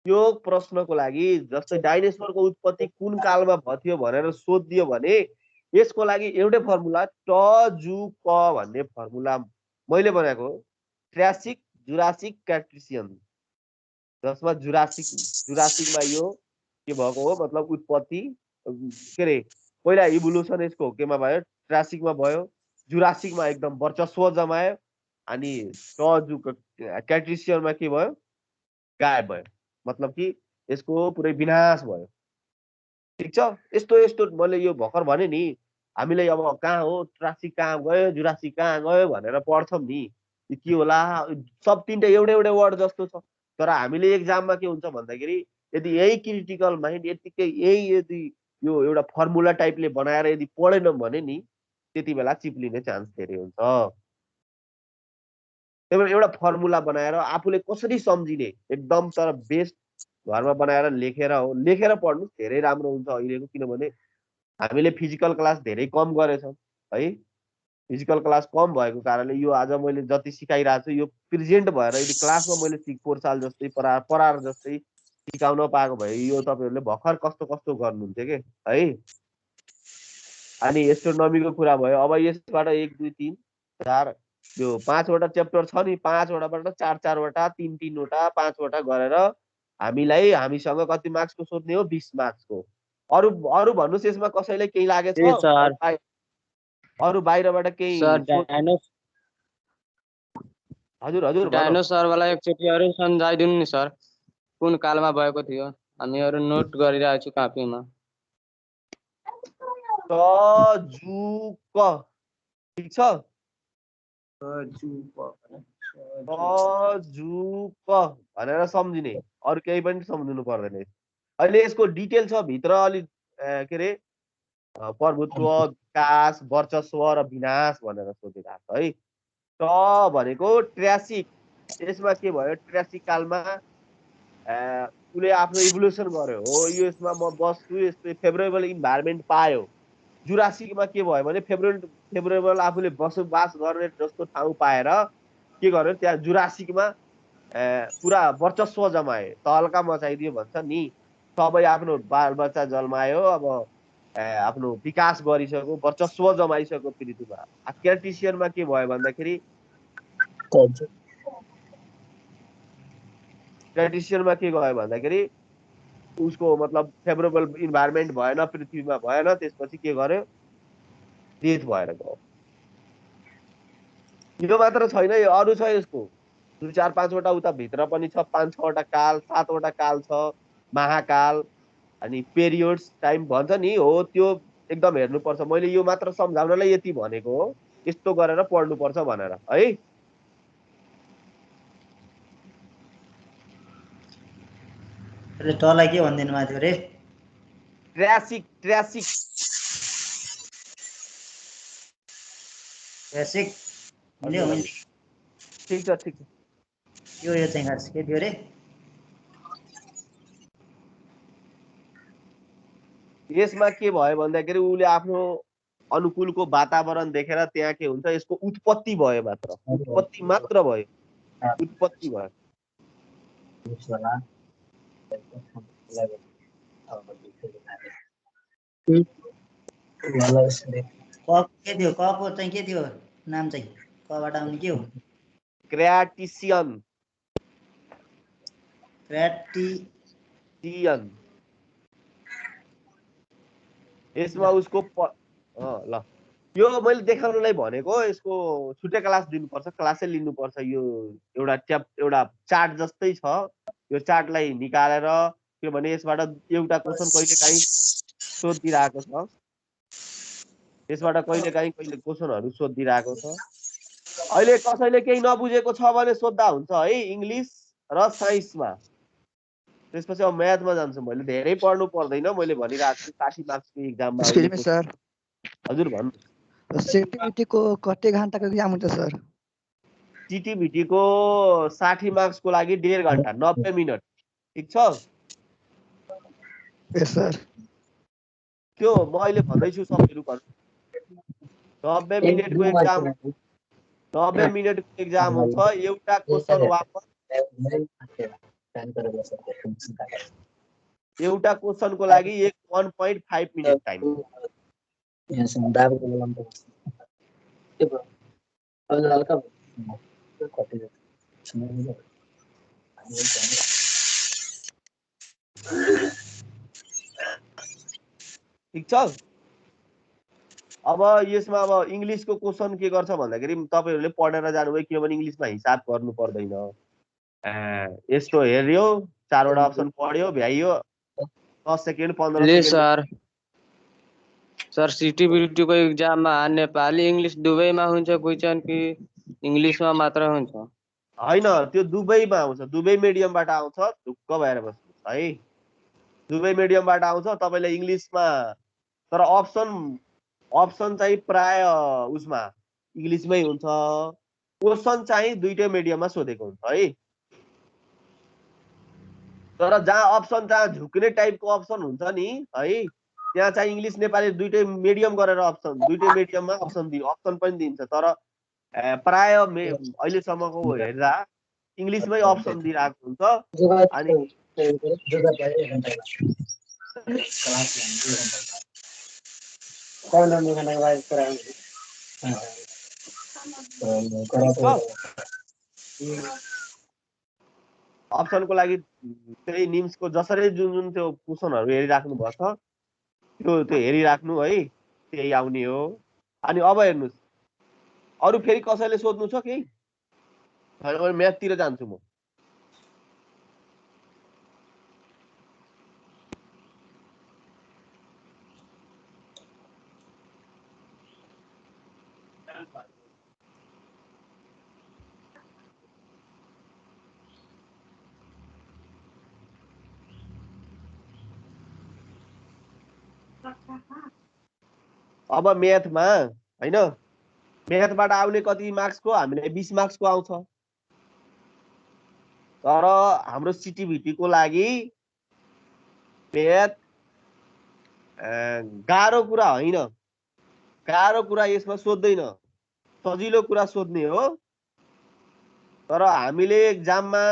[SPEAKER 1] यो प्रश्नको लागि जस्तै डाइनोसरको उत्पत्ति कुन कालमा भयो थियो भनेर सोधिदियो भने यसको लागि एउटै फर्मुला, टजुक भन्ने फर्मुला मैले बनाएको हो। ट्रासिक, जुरासिक, क्याट्रिसियन, जसमा जुरासिकमा यो के भएको हो, मतलब उत्पत्ति के अरे पहिला इभोल्युसन यसको केमा भयो, ट्रासिकमा भयो, जुरासिकमा एकदम वर्चस्व जमायो, अनि टजुक क्याट्रिसियनमा के भयो, गायब भयो, मतलब कि यसको पुरै विनाश भयो। ठिक छ। यस्तो यस्तो मैले यो भर्खर भने नि, हामीले अब कहाँ हो ट्रासिक कहाँ गयो, जुरासिक कहाँ गयो भनेर पढ्छौँ नि, के होला, सब तिनवटा एउटै एउटै वर्ड जस्तो छ। तर हामीले एक्जाममा के हुन्छ भन्दाखेरि यदि यही क्रिटिकल माइन्ड यतिकै यही यदि यो एउटा फर्मुला टाइपले बनाएर यदि पढेनौँ भने नि त्यति बेला चिप्लिने चान्स धेरै हुन्छ। त्यही भएर एउटा फर्मुला बनाएर आफूले कसरी सम्झिने एकदम तर बेस्ट घरमा बनाएर लेखेर पढ्नु धेरै राम्रो हुन्छ अहिलेको। किनभने हामीले फिजिकल क्लास धेरै कम गरेछौँ है। फिजिकल क्लास कम भएको कारणले यो आज मैले जति सिकाइरहेको छु यो प्रेजेन्ट भएर यदि क्लासमा मैले 4 साल जस्तै परार जस्तै सिकाउन पाएको भए यो तपाईँहरूले भर्खर कस्तो कस्तो गर्नुहुन्थ्यो के है। अनि एस्ट्रोनोमीको कुरा भयो। अब यसबाट 1 2 3 4 यो 5 वटा च्याप्टर छ नि, 5 वटाबाट 4 वटा 3 वटा 5 वटा गरेर हामीसँग कति मार्क्सको सोध्ने हो, 20 मार्क्सको। अरु भन्नुस् यसमा कसैलाई केही लागेछ? अरु बाहिरबाट केही? हजुर
[SPEAKER 2] डाइनोसरवाला एकचोटि अरु सम्झाइदिनु नि सर, कुन कालमा भएको थियो? हामीहरु नोट गरिरहेको छु कापीमा।
[SPEAKER 1] टजुक, ठीक छ? टजुक भनेर सम्झिने, अरु केही पनि सम्झिनु पर्दैन। अहिले यसको डिटेल छ भित्र अलि के रे प्रभुत्व, विकास, वर्चस्व र विनाश भनेर सोधिरहेको है। ट भनेको ट्रासिक, यसमा के भयो, ट्रासिक कालमा उसले आफ्नो इभोल्युसन गर्यो हो, यसमा म बस्छु, यस्तो फेभरेबल इन्भाइरोमेन्ट पायो। जुरासिकमा के भयो भने फेभरेबल आफूले बसोबास गर्ने जस्तो ठाउँ पाएर के गर्यो, त्यहाँ जुरासिकमा पुरा वर्चस्व जमाए, तहल्का मचाइदियो भन्छ नि। सबै आफ्नो बालबच्चा जन्मायो, अब आफ्नो विकास गरिसक्यो, वर्चस्व जमाइसक्यो पृथ्वीमा। क्याट्रिसियनमा के भयो भन्दाखेरि ट्रेडिसनमा के गयो भन्दाखेरि उसको मतलब फेभरेबल इन्भाइरोमेन्ट भएन, पृथ्वीमा भएन, त्यसपछि के गर्यो, डेथ भएर गयो। यो मात्र छैन, यो अरू छ यसको 2 4 5 वटा उता भित्र पनि छ, 5 6 वटा काल, 7 वटा काल छ, महाकाल अनि पेरियोड्स टाइम भन्छ नि हो, त्यो एकदम हेर्नुपर्छ। मैले यो मात्र सम्झाउनलाई यति भनेको हो, यस्तो गरेर पढ्नुपर्छ भनेर है।
[SPEAKER 4] तलाई के भनिदिनु भएको थियो रे?
[SPEAKER 1] ट्रासिक ट्रासिक
[SPEAKER 4] बेसिक हुन्छ हुन्छ।
[SPEAKER 1] ठिक छ ठिक छ।
[SPEAKER 4] यो चाहिँ खास के थियो रे?
[SPEAKER 1] यसमा के भयो भन्दाखेरि उसले आफ्नो अनुकूलको वातावरण देखेर त्यहाँ के हुन्छ, यसको उत्पत्ति भयो मात्र, उत्पत्ति मात्र भयो, उत्पत्ति भयो।
[SPEAKER 4] के थियो? कको चाहिँ के थियो नाम चाहिँ? कबाट आउने के हो?
[SPEAKER 1] क्र्याटिसियन।
[SPEAKER 4] क्र्याटिसियन।
[SPEAKER 1] यसमा उसको ल यो मैले देखाउनलाई भनेको, यसको छुट्टै क्लास दिनुपर्छ, क्लासै लिनुपर्छ। यो एउटा चार्ट जस्तै छ, यो चार्टलाई निकालेर, किनभने यसबाट एउटा क्वेसन कहिलेकाहीँ सोधिरहेको छ, यसबाट कहिलेकाहीँ क्वेसनहरू सोधिरहेको छ। अहिले कसैले केही नबुझेको छ भने सोद्धा हुन्छ है, इङ्ग्लिस र साइन्समा। त्यसपछि अब म्याथमा जान्छु। मैले धेरै पढ्नु पर्दैन, मैले भनिरहेको छु 60 मार्क्सको एक्जाममा।
[SPEAKER 5] एक्सक्यूज मी सर,
[SPEAKER 1] हजुर भन्नु।
[SPEAKER 5] सीटीबीटी को कति घण्टाको एक्जाम हुन्छ सर?
[SPEAKER 1] सीटीबीटी को 60 मार्क्सको लागि 1.5 घण्टा 90 मिनट। ठिक छ?
[SPEAKER 5] यस सर।
[SPEAKER 1] त्यो म अहिले भन्दैछु सबैहरू भन्नु। 90 मिनेटको एक्जाम, 90 मिनेटको एक्जाम हुन्छ। एउटा क्वेसन वापस, एउटा क्वेसनको लागि 1.5 मिनेट टाइम। ठिक छ? अब यसमा अब इङ्ग्लिसको क्वेसन के गर्छ भन्दाखेरि तपाईहरुले पढेर जानुभयो, किनभने इङ्ग्लिसमा हिसाब गर्नु पर्दैन। यस्तो हेर्यो, 4 वटा अप्सन पढ्यो, भ्याइयो, 10 सेकेन्ड 15
[SPEAKER 2] ले
[SPEAKER 1] सेकेन्ड।
[SPEAKER 2] सर सीटीबीटी को एक्जाममा नेपाली इंग्लिश दुवैमा हुन्छ क्वेसन कि इंग्लिसमा मात्र हुन्छ?
[SPEAKER 1] हैन, त्यो दुवैमा आउँछ, दुवै मिडियमबाट आउँछ। ढुक्क भएर बस्नुहोस् है, दुवै मिडियमबाट आउँछ। तपाईलाई इङ्ग्लिसमा, तर अप्सन चाहिँ प्राय उसमा इङ्ग्लिसमै हुन्छ। क्वेसन चाहिँ दुईटै मिडियममा सोधेको हुन्छ है। तर जहाँ अप्सन, जहाँ झुक्ने टाइपको अप्सन हुन्छ नि है, त्यहाँ चाहिँ इङ्ग्लिस नेपाली दुईटै मिडियम गरेर अप्सन, दुईटै मिडियममा अप्सन पनि दिन्छ। तर प्राय अहिलेसम्मको हेर्दा इङ्ग्लिसमै अप्सन दिइरहेको हुन्छ। अनि अप्सनको लागि त्यही निम्सको जसरी जुन त्यो क्वेसनहरू हेरिराख्नु भएको छ, त्यो हेरिराख्नु है, त्यही आउने हो। अनि अब हेर्नुहोस्, अरू फेरि कसैले सोध्नु छ केही? हैन, म्याथतिर जान्छु म। अब म्याथमा हैन, म्याथबाट आउने कति मार्क्सको? हामीलाई 20 मार्क्सको आउँछ। तर हाम्रो सीटीबीटी को लागि म्याथ गाह्रो कुरा होइन, गाह्रो कुरा यसमा सोध्दैन, सजिलो कुरा सोध्ने हो। तर हामीले एक्जाममा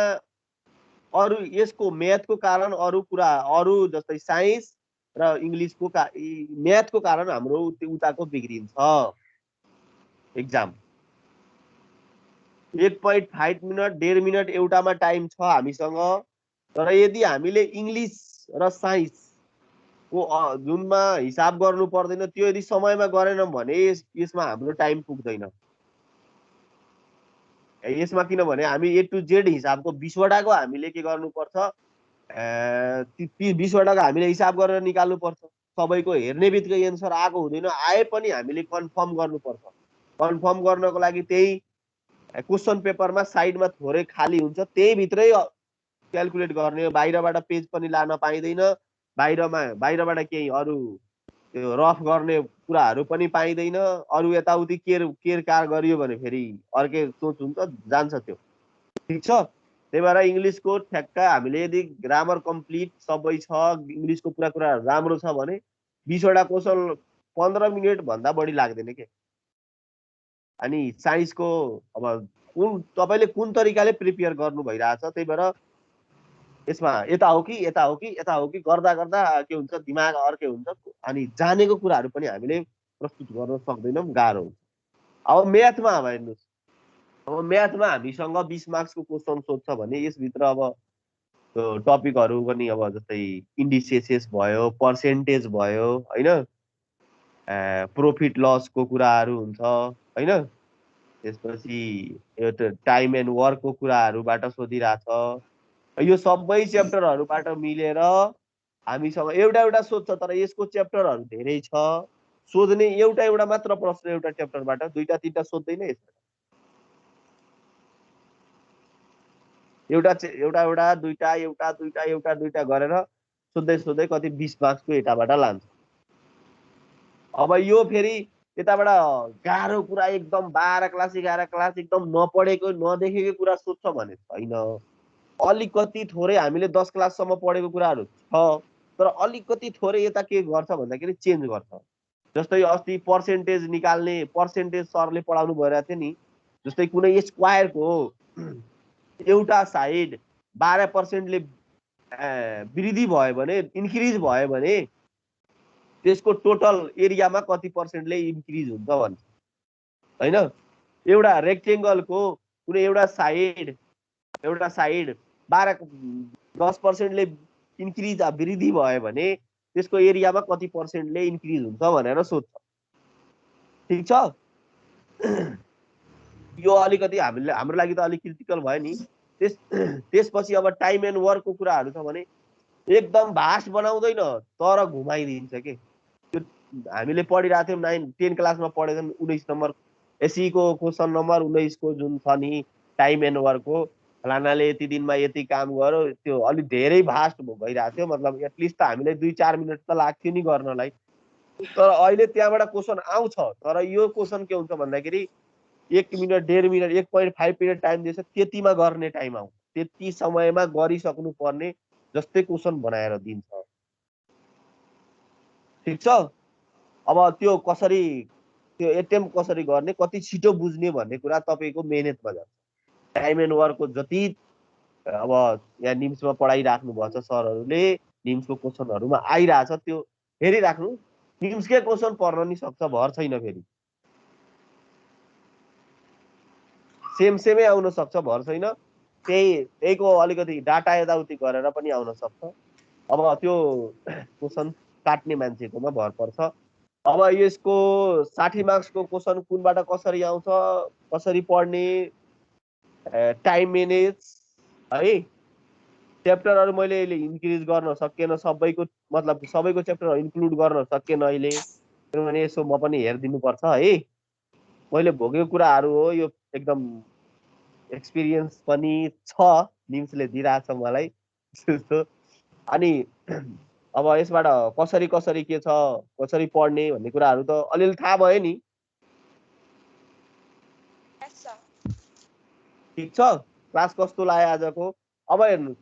[SPEAKER 1] अरू यसको म्याथको कारण अरू कुरा, अरू जस्तै साइन्स र इङ्ग्लिसको म्याथको कारण हाम्रो उताको बिग्रिन्छ एक्जाम। 1.5 मिनट 1.5 मिनट एउटामा टाइम छ हामीसँग। तर यदि हामीले इङ्ग्लिस र साइन्सको जुनमा हिसाब गर्नु पर्दैन, त्यो यदि समयमा गरेनौँ भने यसमा हाम्रो टाइम पुग्दैन। यसमा किनभने हामी A to Z हिसाबको 20 वटाको हामीले के गर्नुपर्छ, ती 20 वटाको हामीले हिसाब गरेर निकाल्नुपर्छ। सबैको हेर्ने बित्तिकै एन्सर आएको हुँदैन, आए पनि हामीले कन्फर्म गर्नुपर्छ। कन्फर्म गर्नको लागि त्यही क्वेसन पेपरमा साइडमा थोरै खाली हुन्छ, त्यही भित्रै क्याल्कुलेट गर्ने, बाहिरबाट पेज पनि लान पाइँदैन, बाहिरबाट केही अरू त्यो रफ गर्ने कुराहरू पनि पाइँदैन, अरू यताउति केरकार गरियो भने फेरि अर्कै सोच हुन्छ, जान्छ त्यो। ठिक छ, त्यही भएर इङ्ग्लिसको ठ्याक्क हामीले यदि ग्रामर कम्प्लिट सबै छ, इङ्ग्लिसको कुरा राम्रो छ भने 20 वटा क्वेसन 15 मिनट भन्दा बढी लाग्दैन के। अनि साइन्सको अब तपाईँले कुन तरिकाले प्रिपेयर गर्नु भइरहेछ, त्यही भएर यसमा यता हो कि गर्दा के हुन्छ, दिमाग अर्कै हुन्छ, अनि जानेको कुराहरू पनि हामीले प्रस्तुत गर्न सक्दैनौँ, गाह्रो हुन्छ। अब म्याथमा अब हेर्नुहोस्, अब म्याथमा हामीसँग 20 मार्क्सको क्वेसन सोध्छ भने यसभित्र अब टपिकहरू पनि अब जस्तै इन्डिसेसेस भयो, पर्सेन्टेज भयो, होइन, प्रॉफिट लसको कुराहरू हुन्छ, होइन, त्यसपछि यो टाइम एन्ड वर्कको कुराहरूबाट सोधिरहेछ। यो सबै च्याप्टरहरूबाट मिलेर हामीसँग एउटा सोध्छ, तर यसको च्याप्टरहरू धेरै छ, सोध्ने एउटा मात्र प्रश्न एउटा च्याप्टरबाट, दुईटा तिनटा सोध्दैन यसबाट। एउटा दुईटा गरेर सोध्दै कति 20 मार्क्सको यताबाट लान्छ। अब यो फेरि यताबाट गाह्रो कुरा एकदम 12 क्लास 11 क्लास एकदम नपढेको नदेखेको कुरा सोध्छ भने छैन। अलिकति थोरै हामीले 10 क्लाससम्म पढेको कुराहरू छ, तर अलिकति थोरै यता के गर्छ भन्दाखेरि चेन्ज गर्छ। जस्तै अस्ति पर्सेन्टेज निकाल्ने, पर्सेन्टेज सरले पढाउनु भइरहेको थियो नि, जस्तै कुनै स्क्वायरको एउटा साइड 12% वृद्धि भयो भने, इन्क्रिज भयो भने त्यसको टोटल एरियामा कति पर्सेन्टले इन्क्रिज हुन्छ भन्छ, होइन। एउटा रेक्टेङ्गलको कुनै एउटा साइड 10%ले इन्क्रिज वृद्धि भयो भने त्यसको एरियामा कति पर्सेन्टले इन्क्रिज हुन्छ भनेर सोध्छ। ठिक छ, यो अलिकति हाम्रो लागि त अलिक क्रिटिकल भयो नि। त्यसपछि अब टाइम एन्ड वर्कको कुराहरू छ भने एकदम भास्ट बनाउँदैन, तर घुमाइदिन्छ के। त्यो हामीले पढिरहेको थियौँ 9-10 क्लासमा पढेको 19 नम्बर एसईको क्वेसन नम्बर 19 को जुन छ नि टाइम एन्ड वर्कको, फलानाले यति दिनमा यति काम गर्यो, त्यो अलिक धेरै भास्ट भइरहेको थियो। मतलब एटलिस्ट त हामीलाई 2-4 मिनट त लाग्थ्यो नि गर्नलाई, तर अहिले त्यहाँबाट क्वेसन आउँछ, तर यो क्वेसन के हुन्छ भन्दाखेरि 1 मिनट 1.5 मिनट 1.5 मिनट टाइम दिएछ, त्यतिमा गर्ने टाइम आउँछ, त्यति समयमा गरिसक्नु पर्ने जस्तै क्वेसन बनाएर दिन्छ। ठिक छ, अब त्यो कसरी, त्यो एटेम्प कसरी गर्ने, कति छिटो बुझ्ने भन्ने कुरा तपाईँको मेहनतमा जान्छ। टाइम एन्ड वर्कको जति अब यहाँ निम्समा पढाइराख्नु भएको छ सरहरूले, निम्सको क्वेसनहरूमा आइरहेछ, त्यो हेरिराख्नु। निम्सकै क्वेसन पढ्न नि सक्छ, भर छैन, फेरि सेमै आउन सक्छ, भर छैन। त्यहीको अलिकति डाटा यताउति गरेर पनि आउन सक्छ। अब त्यो क्वेसन काट्ने मान्छेकोमा भर पर्छ। अब यसको 60 मार्क्सको क्वेसन कुनबाट कसरी आउँछ, कसरी पढ्ने, टाइम मेनेज है, च्याप्टरहरू मैले अहिले इन्क्रिज गर्न सकेन, सबैको मतलब सबैको च्याप्टरहरू इन्क्लुड गर्न सकेन अहिले, किनभने यसो म पनि हेरिदिनुपर्छ है। मैले भोगेको कुराहरू हो, यो एकदम एक्सपिरियन्स पनि छ, निम्सले दिइरहेछ मलाई जस्तो। अनि अब यसबाट कसरी के छ, कसरी पढ्ने भन्ने कुराहरू त अलिअलि थाहा भयो नि। ठिक छ, क्लास कस्तो लाग्यो आजको? अब हेर्नु,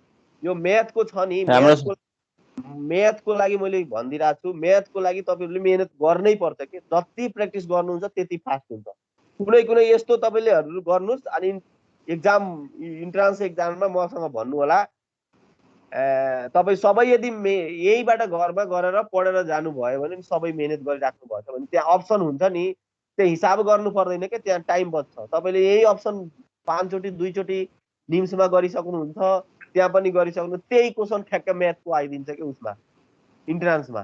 [SPEAKER 1] यो म्याथको छ नि, म्याथको लागि मैले भनिदिइरहेको छु, म्याथको लागि तपाईँहरूले मेहनत गर्नै पर्छ कि जति प्र्याक्टिस गर्नुहुन्छ त्यति फास्ट हुन्छ। कुनै यस्तो तपाईँले गर्नुहोस्, अनि एक्जाम इन्ट्रान्स एक्जाममा मसँग भन्नु होला, तपाईँ सबै यदि यहीबाट घरमा गरेर पढेर जानुभयो भने, सबै मेहनत गरिराख्नु भएको छ भने त्यहाँ अप्सन हुन्छ नि, त्यो हिसाब गर्नु पर्दैन क्या, त्यहाँ टाइम बच्छ। तपाईँले यही अप्सन 5 चोटि 2 चोटि निम्समा गरिसक्नुहुन्छ, त्यहाँ पनि गरिसक्नु, त्यही क्वेसन ठ्याक्क म्याथको आइदिन्छ कि उसमा इन्ट्रान्समा,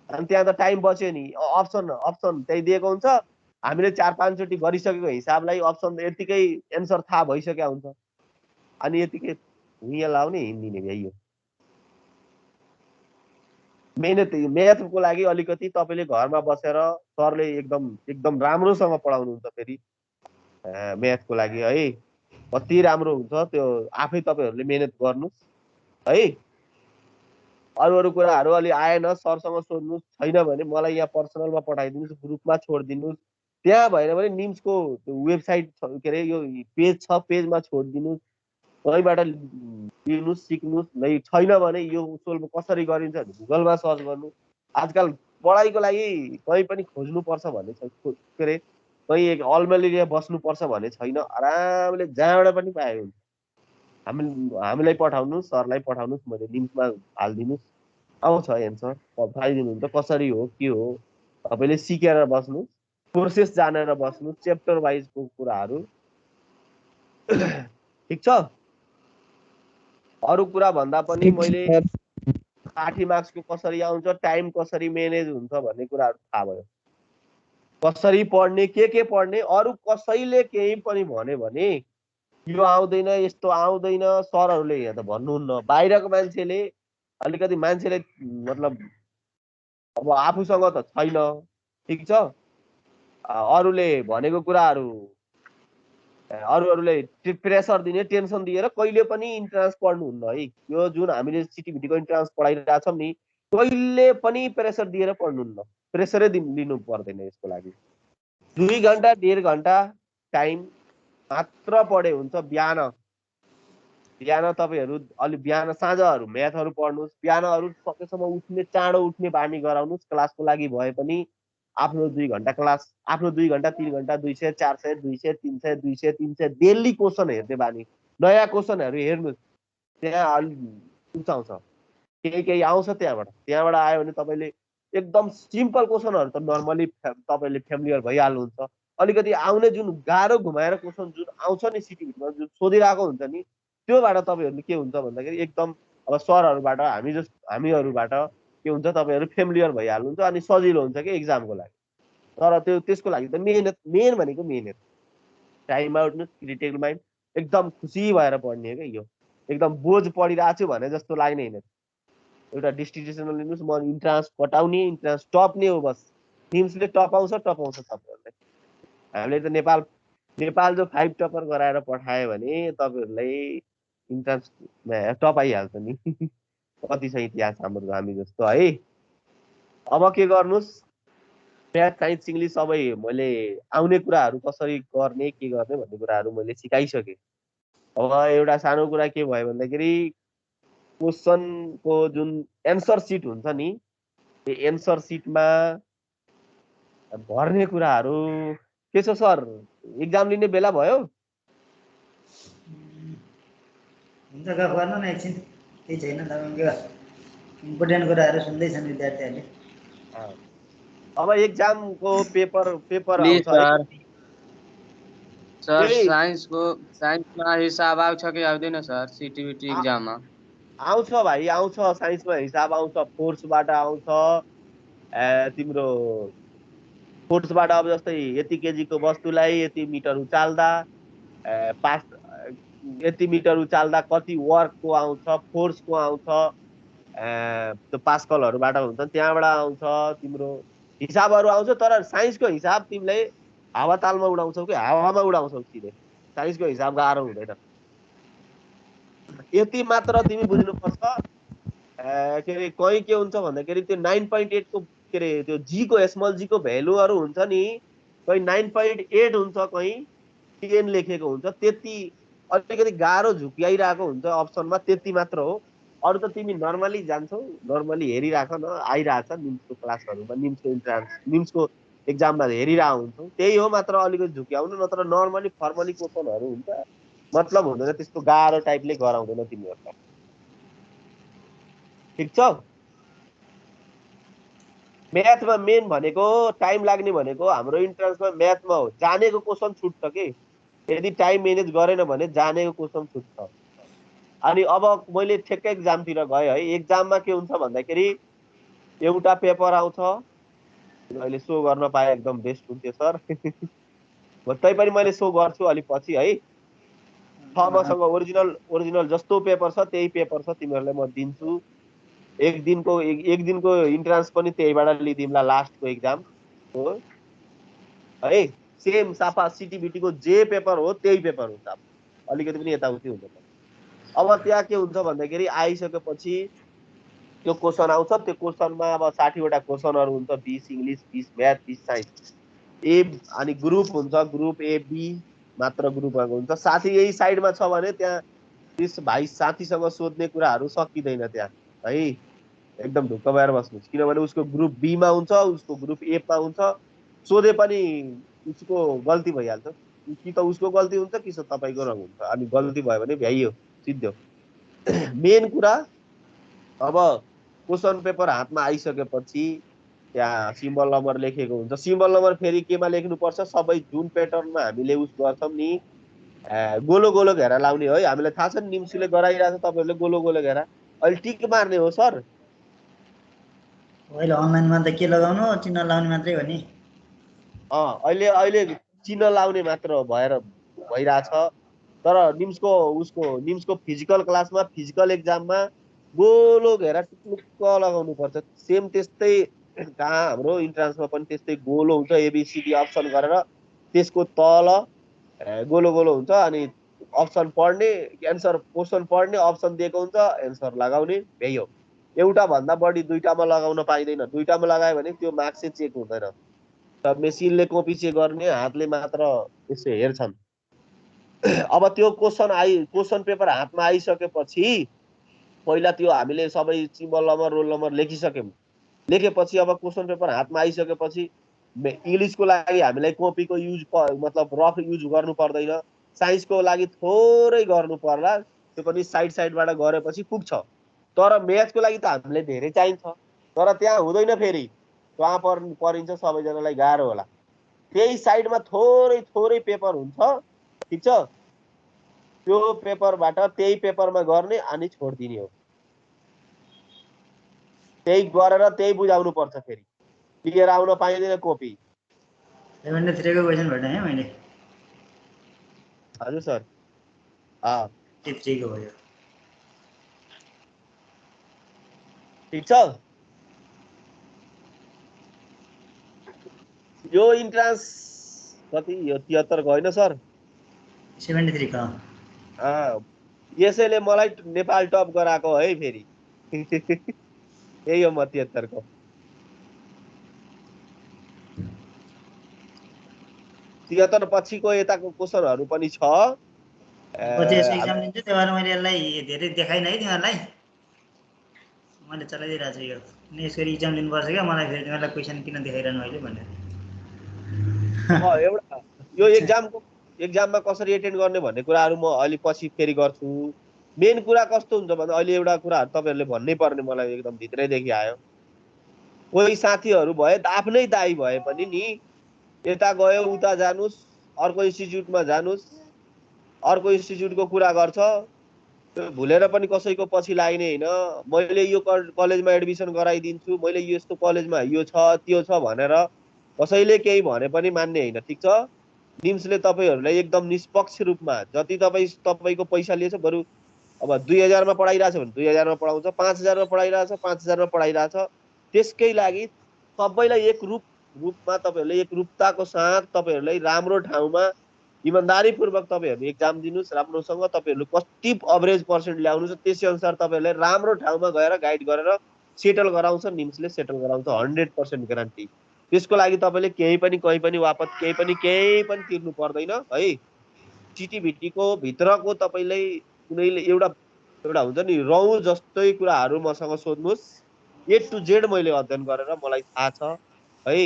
[SPEAKER 1] अनि त्यहाँ त टाइम बच्यो नि। अप्सन त्यही दिएको हुन्छ, हामीले 4-5 चोटि गरिसकेको हिसाबलाई अप्सन यतिकै एन्सर थाहा भइसक्यो हुन्छ अनि यतिकै भुइँ लाउने हिँडिदिने भ्याइ हो। मेहनत म्याथको लागि अलिकति तपाईँले घरमा बसेर सरले एकदम एकदम राम्रोसँग पढाउनुहुन्छ फेरि म्याथको लागि है कति राम्रो हुन्छ त्यो आफै तपाईँहरूले मेहनत गर्नुहोस् है। अरू कुराहरू अलि आएन सरसँग सोध्नुहोस् छैन भने मलाई यहाँ पर्सनलमा पठाइदिनुहोस् ग्रुपमा छोडिदिनुहोस् त्यहाँ भएन भने निम्सको वेबसाइट के अरे यो पेज छ पेजमा छोडिदिनुहोस् कहीँबाट लिनुहोस् सिक्नुहोस् नै छैन भने यो सोल्भ कसरी गरिन्छ गुगलमा सर्च गर्नु। आजकल पढाइको लागि कहीँ पनि खोज्नुपर्छ भन्ने के अरे कहीँ अलमलीले बस्नुपर्छ भन्ने छैन आरामले जहाँबाट पनि पायो हुन्छ हामीलाई पठाउनुहोस् सरलाई पठाउनुहोस् मैले लिङ्कमा हालिदिनुहोस् आउँछ एन्सर पठाइदिनुहुन्छ कसरी हो के हो तपाईँले सिकेर बस्नुहोस् प्रोसेस जानेर बस्नुहोस् च्याप्टर वाइजको कुराहरू ठिक छ। अरू कुरा भन्दा पनि मैले 60 मार्क्सको कसरी आउँछ टाइम कसरी म्यानेज हुन्छ भन्ने कुराहरू थाहा भयो कसरी पढ्ने के पढ्ने। अरू कसैले केही पनि भन्यो भने यो आउँदैन यस्तो आउँदैन सरहरूले यहाँ त भन्नुहुन्न बाहिरको मान्छेले अलिकति मान्छेले मतलब अब आफूसँग त छैन ठिक छ अरूले भनेको कुराहरू अरूहरूले प्रेसर दिने टेन्सन दिएर कहिले पनि इन्ट्रान्स पढ्नुहुन्न है। यो जुन हामीले सिटिभिटीको इन्ट्रान्स पढाइरहेछौँ नि कहिले पनि प्रेसर दिएर पढ्नुहुन्न प्रेसरै लिनु पर्दैन यसको लागि 2 घन्टा 1.5 घन्टा टाइम मात्र पढे हुन्छ। बिहान तपाईँहरू अलि बिहान साँझहरू म्याथहरू पढ्नुहोस् बिहानहरू सकेसम्म उठ्ने चाँडो उठ्ने बानी गराउनुहोस् क्लासको लागि भए पनि आफ्नो 2 घन्टा क्लास आफ्नो 2 घन्टा 3 घन्टा 200 400 200 300 200 300 डेली क्वेसन हेर्ने बानी नयाँ क्वेसनहरू हेर्नुहोस् त्यहाँ अलि उचाउँछ केही आउँछ त्यहाँबाट आयो भने तपाईँले एकदम सिम्पल क्वेसनहरू त नर्मली तपाईँले फ्यामिलियर भइहाल्नुहुन्छ अलिकति आउने जुन गाह्रो घुमाएर क्वेसन जुन आउँछ नि सिटिभिटीमा जुन सोधिरहेको हुन्छ नि त्योबाट तपाईँहरूले के हुन्छ भन्दाखेरि एकदम अब सरहरूबाट हामीहरूबाट के हुन्छ तपाईँहरू फ्यामिलियर भइहाल्नुहुन्छ अनि सजिलो हुन्छ कि एक्जामको लागि। तर त्यसको लागि त मेन भनेको मेहनत टाइम आउट्नुहोस् क्रिटिकल माइन्ड एकदम खुसी भएर पढ्ने क्या यो एकदम बोझ पढिरहेको छु भने जस्तो लाग्ने होइन एउटा डिस्टिङ्टिसन लिनुहोस् म इन्ट्रान्स पटाउने इन्ट्रान्स टप्ने हो बस निम्सले टपाउँछ तपाईँहरूलाई। हामीले त नेपाल जो 5 टपर गराएर पठायो भने तपाईँहरूलाई इन्ट्रान्स टपाइहाल्छ नि कति छ इतिहास हाम्रो हामी जस्तो है। अब के गर्नुहोस् म्याथ साइन्स इङ्ग्लिस सबै मैले आउने कुराहरू कसरी गर्ने के गर्ने भन्ने कुराहरू मैले सिकाइसकेँ। अब एउटा सानो कुरा के भयो भन्दाखेरि क्वेसनको जुन एन्सर सिट हुन्छ नि त्यो एन्सर सिटमा भर्ने कुराहरू के छ सर एक्जाम लिने बेला भयो
[SPEAKER 4] हुन्छ गफ गर्नु न एकछिन केही छैन तपाईँको इम्पोर्टेन्ट कुराहरू सुन्दैछन् विद्यार्थीहरूले।
[SPEAKER 1] अब एक्जामको पेपर
[SPEAKER 2] प्लिज
[SPEAKER 1] आउँछ
[SPEAKER 2] सर साइन्समा हिसाब आउँछ कि आउँदैन सर सिटिभिटी एक्जाममा?
[SPEAKER 1] आउँछ भाइ आउँछ साइन्समा हिसाब आउँछ फोर्सबाट आउँछ तिम्रो फोर्सबाट अब जस्तै यति केजीको वस्तुलाई यति मिटर उचाल्दा पास यति मिटर उचाल्दा कति वर्कको आउँछ फोर्सको आउँछ त्यो पास्कलहरूबाट हुन्छ त्यहाँबाट आउँछ तिम्रो हिसाबहरू आउँछ। तर साइन्सको हिसाब तिमीलाई हावातालमा उडाउँछौ कि हावामा उडाउँछौ सिधै साइन्सको हिसाब गाह्रो हुँदैन यति मात्र तिमी बुझ्नुपर्छ के अरे कहीँ के हुन्छ भन्दाखेरि त्यो 9.8 को के अरे त्यो जीको स्मल जीको भ्यालुहरू हुन्छ नि कहीँ 9.8 हुन्छ कहीँ 10 लेखेको हुन्छ त्यति अलिकति गाह्रो झुक्याइरहेको हुन्छ अप्सनमा त्यति मात्र हो। अरू त तिमी नर्मली जान्छौ नर्मली हेरिराख न आइरहेछ निम्सको क्लासहरूमा निम्सको इन्ट्रान्स निम्सको एक्जाममा हेरिरहेको हुन्छौ त्यही हो मात्र अलिकति झुक्याउनु नत्र नर्मली फर्मली क्वेसनहरू हुन्छ मतलब हुँदैन त्यस्तो गाह्रो टाइपले गराउँदैन तिमीहरूलाई ठिक छ। म्याथमा मेन भनेको टाइम लाग्ने भनेको हाम्रो इन्ट्रान्समा म्याथमा हो जानेको क्वेसन छुट्छ कि यदि टाइम म्यानेज गरेन भने जानेको क्वेसन छुट्छ। अनि अब मैले ठ्याक्कै एक्जामतिर गएँ है एक्जाममा के हुन्छ भन्दाखेरि एउटा पेपर आउँछ अहिले सो गर्न पाए एकदम बेस्ट हुन्थ्यो सर। तैपनि मैले सो गर्छु अलि पछि है। मसँग ओरिजिनल जस्तो पेपर छ त्यही पेपर छ, तिमीहरूलाई म दिन्छु। एक दिनको इन्ट्रान्स पनि त्यहीबाट लिदिउँला, लास्टको एक्जाम हो है। सेम साफा सिटिबिटी को जे पेपर हो त्यही पेपर हुन्छ, अलिकति पनि यताउति हुँदैन। अब त्यहाँ के हुन्छ भन्दाखेरि आइसकेपछि त्यो क्वेसन आउँछ, त्यो क्वेसनमा अब 60 वटा क्वेसनहरू हुन्छ, 20 इङ्ग्लिस, 20 म्याथ, 20 साइन्स। अनि ग्रुप हुन्छ, ग्रुप ए बी मात्र ग्रुपहरूको हुन्छ। साथी यही साइडमा छ भने त्यहाँ त्यस भाइ साथीसँग सोध्ने कुराहरू सकिँदैन त्यहाँ है। एकदम ढुक्क भएर बस्नुहोस्, किनभने उसको ग्रुप बीमा हुन्छ, उसको ग्रुप एमा हुन्छ। सोधे पनि उसको गल्ती भइहाल्छ, कि त उसको गल्ती हुन्छ कि त तपाईँको रङ हुन्छ। अनि गल्ती भयो भने भ्याइयो, सिद्धो। मेन कुरा अब क्वेसन पेपर हातमा आइसकेपछि त्यहाँ सिम्बल नम्बर लेखेको हुन्छ। सिम्बल नम्बर फेरि केमा लेख्नुपर्छ, सबै जुन प्याटर्नमा हामीले उस गर्छौँ नि, गोलो गोलो घेरा लाउने है। हामीलाई थाहा छ नि, निम्सुले गराइरहेको छ, तपाईँहरूले गोलो गोलो घेरा अहिले टिक मार्ने हो सर।
[SPEAKER 4] अहिले अनलाइनमा त के लगाउनु, चिन्ह लाउने मात्रै हो नि।
[SPEAKER 1] अहिले अहिले चिन्ह लाउने मात्र भइरहेछ। तर निम्सको फिजिकल क्लासमा, फिजिकल एक्जाममा गोलो घेरा टुक्लुक्क लगाउनु पर्छ। सेम त्यस्तै कहाँ हाम्रो इन्ट्रान्समा पनि त्यस्तै गोलो हुन्छ, एबिसिडी अप्सन गरेर त्यसको तल गोलो गोलो हुन्छ। अनि अप्सन पढ्ने, एन्सर क्वेसन पढ्ने, अप्सन दिएको हुन्छ, एन्सर लगाउने, भ्याइयो। एउटा भन्दा बढी दुईटामा लगाउन पाइँदैन। दुईटामा लगायो भने त्यो मार्क्स चाहिँ चेक हुँदैन। मेसिनले कपी चेक गर्ने, हातले मात्र यसो हेर्छन्। अब त्यो क्वेसन पेपर हातमा आइसकेपछि पहिला त्यो हामीले सबै सिम्बल नम्बर, रोल नम्बर लेखिसक्यौँ। लेखेपछि अब क्वेसन पेपर हातमा आइसकेपछि इङ्ग्लिसको लागि हामीलाई कपीको युज मतलब रफ युज गर्नु पर्दैन। साइन्सको लागि थोरै गर्नु पर्ला, त्यो पनि साइडबाट गरेपछि पुग्छ। तर म्याथको लागि त हामीलाई धेरै चाहिन्छ, तर त्यहाँ हुँदैन फेरि, कहाँ परिन्छ सबैजनालाई गाह्रो होला। त्यही साइडमा थोरै थोरै पेपर हुन्छ, ठिक छ। त्यो पेपरबाट त्यही पेपरमा गर्ने अनि छोडिदिने हो। त्यही गरेर त्यही बुझाउनु पर्छ, फेरि लिएर आउन पाइँदैन कपी।
[SPEAKER 4] 73 को क्वेसन भेटेँ है मैले।
[SPEAKER 1] हजुर सर।
[SPEAKER 4] 83 को भयो।
[SPEAKER 1] ठिक छ। यो इन्ट्रान्स कति, यो 73 को होइन सर,
[SPEAKER 4] 73 का।
[SPEAKER 1] यसैले मलाई नेपाल टप गराएको है फेरि। यही हो म 73 को। तिहत्तर पछिको यताको क्वेसनहरू पनि छ।
[SPEAKER 4] पछि यसो इक्जाम दिन्छु, त्यही भएर मैले यसलाई धेरै देखाइनँ है तिमीहरूलाई। मैले चलाइदिइरहेको छु यो, अनि यसरी इक्जाम लिनुपर्छ क्या, मलाई फेरि तिमीहरूलाई क्वेसन किन देखाइरहनु अहिले भनेर।
[SPEAKER 1] एउटा यो एक्जाममा कसरी एटेन्ड गर्ने भन्ने कुराहरू म अलि पछि फेरि गर्छु। मेन कुरा कस्तो हुन्छ भन्दा अहिले एउटा कुराहरू तपाईँहरूले भन्नै पर्ने, मलाई एकदम भित्रैदेखि आयो। कोही साथीहरू भए आफ्नै दाई भए पनि नि, यता गयो उता जानुस्, अर्को इन्स्टिच्युटमा जानुस्, अर्को इन्स्टिच्युटको कुरा गर्छ, त्यो भुलेर पनि कसैको पछि लाग्ने होइन। मैले यो कलेजमा एडमिसन गराइदिन्छु, मैले यस्तो कलेजमा यो छ त्यो छ भनेर कसैले केही भने पनि मान्ने होइन, ठिक छ। निम्सले तपाईँहरूलाई एकदम निष्पक्ष रूपमा जति तपाईँको पैसा लिएछ, बरु अब 2000मा पढाइरहेछ भने 2000मा पढाउँछ, 5000मा पढाइरहेछ 5000मा पढाइरहेछ। त्यसकै लागि सबैलाई रूपमा तपाईँहरूले एकरूपताको साथ तपाईँहरूलाई राम्रो ठाउँमा इमान्दारीपूर्वक तपाईँहरू एक्जाम दिनुहोस् राम्रोसँग। तपाईँहरूले कति एभरेज पर्सेन्ट ल्याउनुहुन्छ त्यसै अनुसार तपाईँहरूले राम्रो ठाउँमा गएर गाइड गरेर सेटल गराउँछ, निम्सले सेटल गराउँछ, 100% ग्यारेन्टी। त्यसको लागि तपाईँले केही पनि कहीँ पनि वापस केही पनि तिर्नु पर्दैन है। सिटिभिटीको भित्रको तपाईँलाई कुनैले एउटा हुन्छ नि रौँ जस्तै कुराहरू मसँग सोध्नुहोस्, A to Z मैले अध्ययन गरेर मलाई थाहा छ है।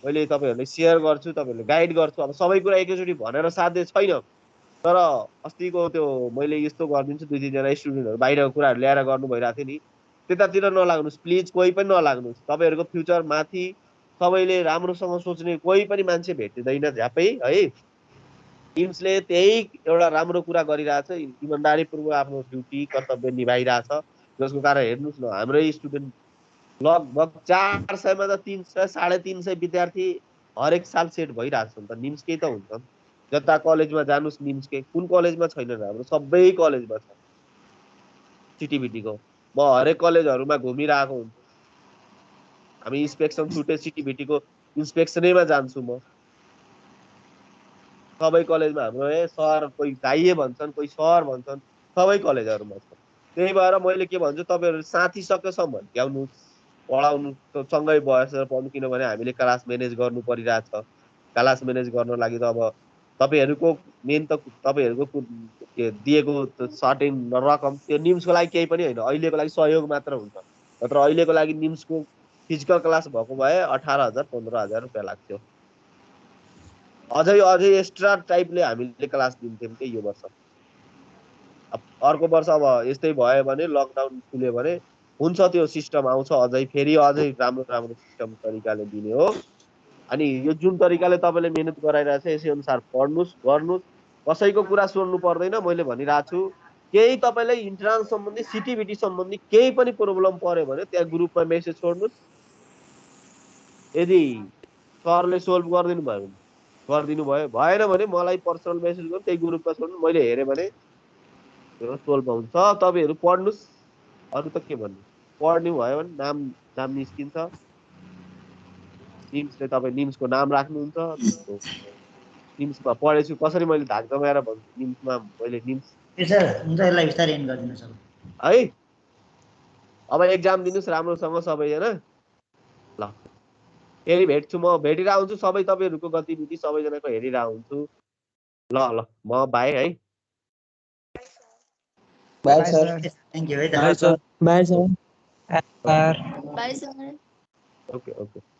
[SPEAKER 1] मैले तपाईँहरूलाई सेयर गर्छु, तपाईँहरूले गाइड गर्छु। अब सबै कुरा एकैचोटि भनेर साध्य छैन, तर अस्तिको त्यो मैले यस्तो गरिदिन्छु, 2-3 जना स्टुडेन्टहरू बाहिरको कुराहरू ल्याएर गर्नु भइरहेको थियो नि, त्यतातिर नलाग्नुहोस् प्लिज, कोही पनि नलाग्नुहोस्। तपाईँहरूको फ्युचर माथि सबैले राम्रोसँग सोच्ने कोही पनि मान्छे भेटिँदैन झ्यापै है। निम्सले त्यही एउटा राम्रो कुरा गरिरहेछ, इमान्दारीपूर्वक आफ्नो ड्युटी कर्तव्य निभाइरहेछ, जसको कारण हेर्नुहोस् न हाम्रै स्टुडेन्ट लगभग 400 मा त 300 350 विद्यार्थी हरेक साल सेट भइरहेको छ नि त। निम्सकै त हुन्छ नि। जता कलेजमा जानुस् निम्सकै, कुन कलेजमा छैन हाम्रो, सबै कलेजमा छ सिटिभिटीको। म हरेक कलेजहरूमा घुमिरहेको हुन्छु। हामी इन्स्पेक्सन छुटे सिटिभिटीको इन्स्पेक्सनैमा जान्छु म। सबै कलेजमा हाम्रो सर कोही दाइए भन्छन्, कोही सर भन्छन्, सबै कलेजहरूमा छ। त्यही भएर मैले के भन्छु, तपाईँहरू साथी सकेसम्म भ्याउनुहोस्, पढाउनु सँगै बसेर पढ्नु, किनभने हामीले क्लास म्यानेज गर्नु परिरहेछ। क्लास म्यानेज गर्न लागि त अब तपाईँहरूको मेन त तपाईँहरूको दिएको सर्टेन रकम त्यो निम्सको लागि केही पनि होइन, अहिलेको लागि सहयोग मात्र हुन्छ। नत्र अहिलेको लागि निम्सको फिजिकल क्लास भएको भए 18,000 15,000 रुपियाँ लाग्थ्यो। अझै एक्स्ट्रा टाइपले हामीले क्लास दिन्थ्यौँ कि यो वर्ष। अर्को वर्ष अब यस्तै भयो भने, लकडाउन खुल्यो भने हुन्छ, त्यो सिस्टम आउँछ अझै फेरि अझै राम्रो सिस्टम तरिकाले दिने हो। अनि यो जुन तरिकाले तपाईँले मेहनत गराइरहेछ यसै अनुसार पढ्नुहोस्, गर्नुहोस्, कसैको कुरा सुन्नु पर्दैन। मैले भनिरहेको छु, केही तपाईँले इन्ट्रान्स सम्बन्धी सिटिभिटी सम्बन्धी केही पनि प्रब्लम पर्यो भने त्यहाँ ग्रुपमा मेसेज छोड्नुहोस्। यदि सरले सोल्भ गरिदिनु भयो भने गरिदिनु भयो, भएन भने मलाई पर्सनल मेसेज गर्नु, त्यही ग्रुपमा छोड्नु, मैले हेरेँ भने त्यो सोल्भ हुन्छ। तपाईँहरू पढ्नुहोस्, अरू त के भन्नु। पढ्नु भयो भने नाम निस्किन्छ। निम्सले तपाईँ निम्सको नाम राख्नुहुन्छ। निम्समा पढेछु कसरी मैले धाक जमाएर भन्छु, निम्समा मैले निम्स
[SPEAKER 4] सर हुन्छ, यसलाई बिस्तारै एन्ड गरिदिनुहोस् अब।
[SPEAKER 1] है। अब एक्जाम दिनुहोस् राम्रोसँग सबैजना। ल फेरि भेट्छु, म भेटिरहेको हुन्छु सबै तपाईँहरूको गतिविधि सबैजनाको हेरिरहेको हुन्छु। ल ल म बाई है।
[SPEAKER 2] Bye
[SPEAKER 5] bye
[SPEAKER 2] sir.
[SPEAKER 5] Sir.
[SPEAKER 4] Thank you है त।
[SPEAKER 2] Bye sir.
[SPEAKER 3] Bye, sir.
[SPEAKER 1] Okay okay.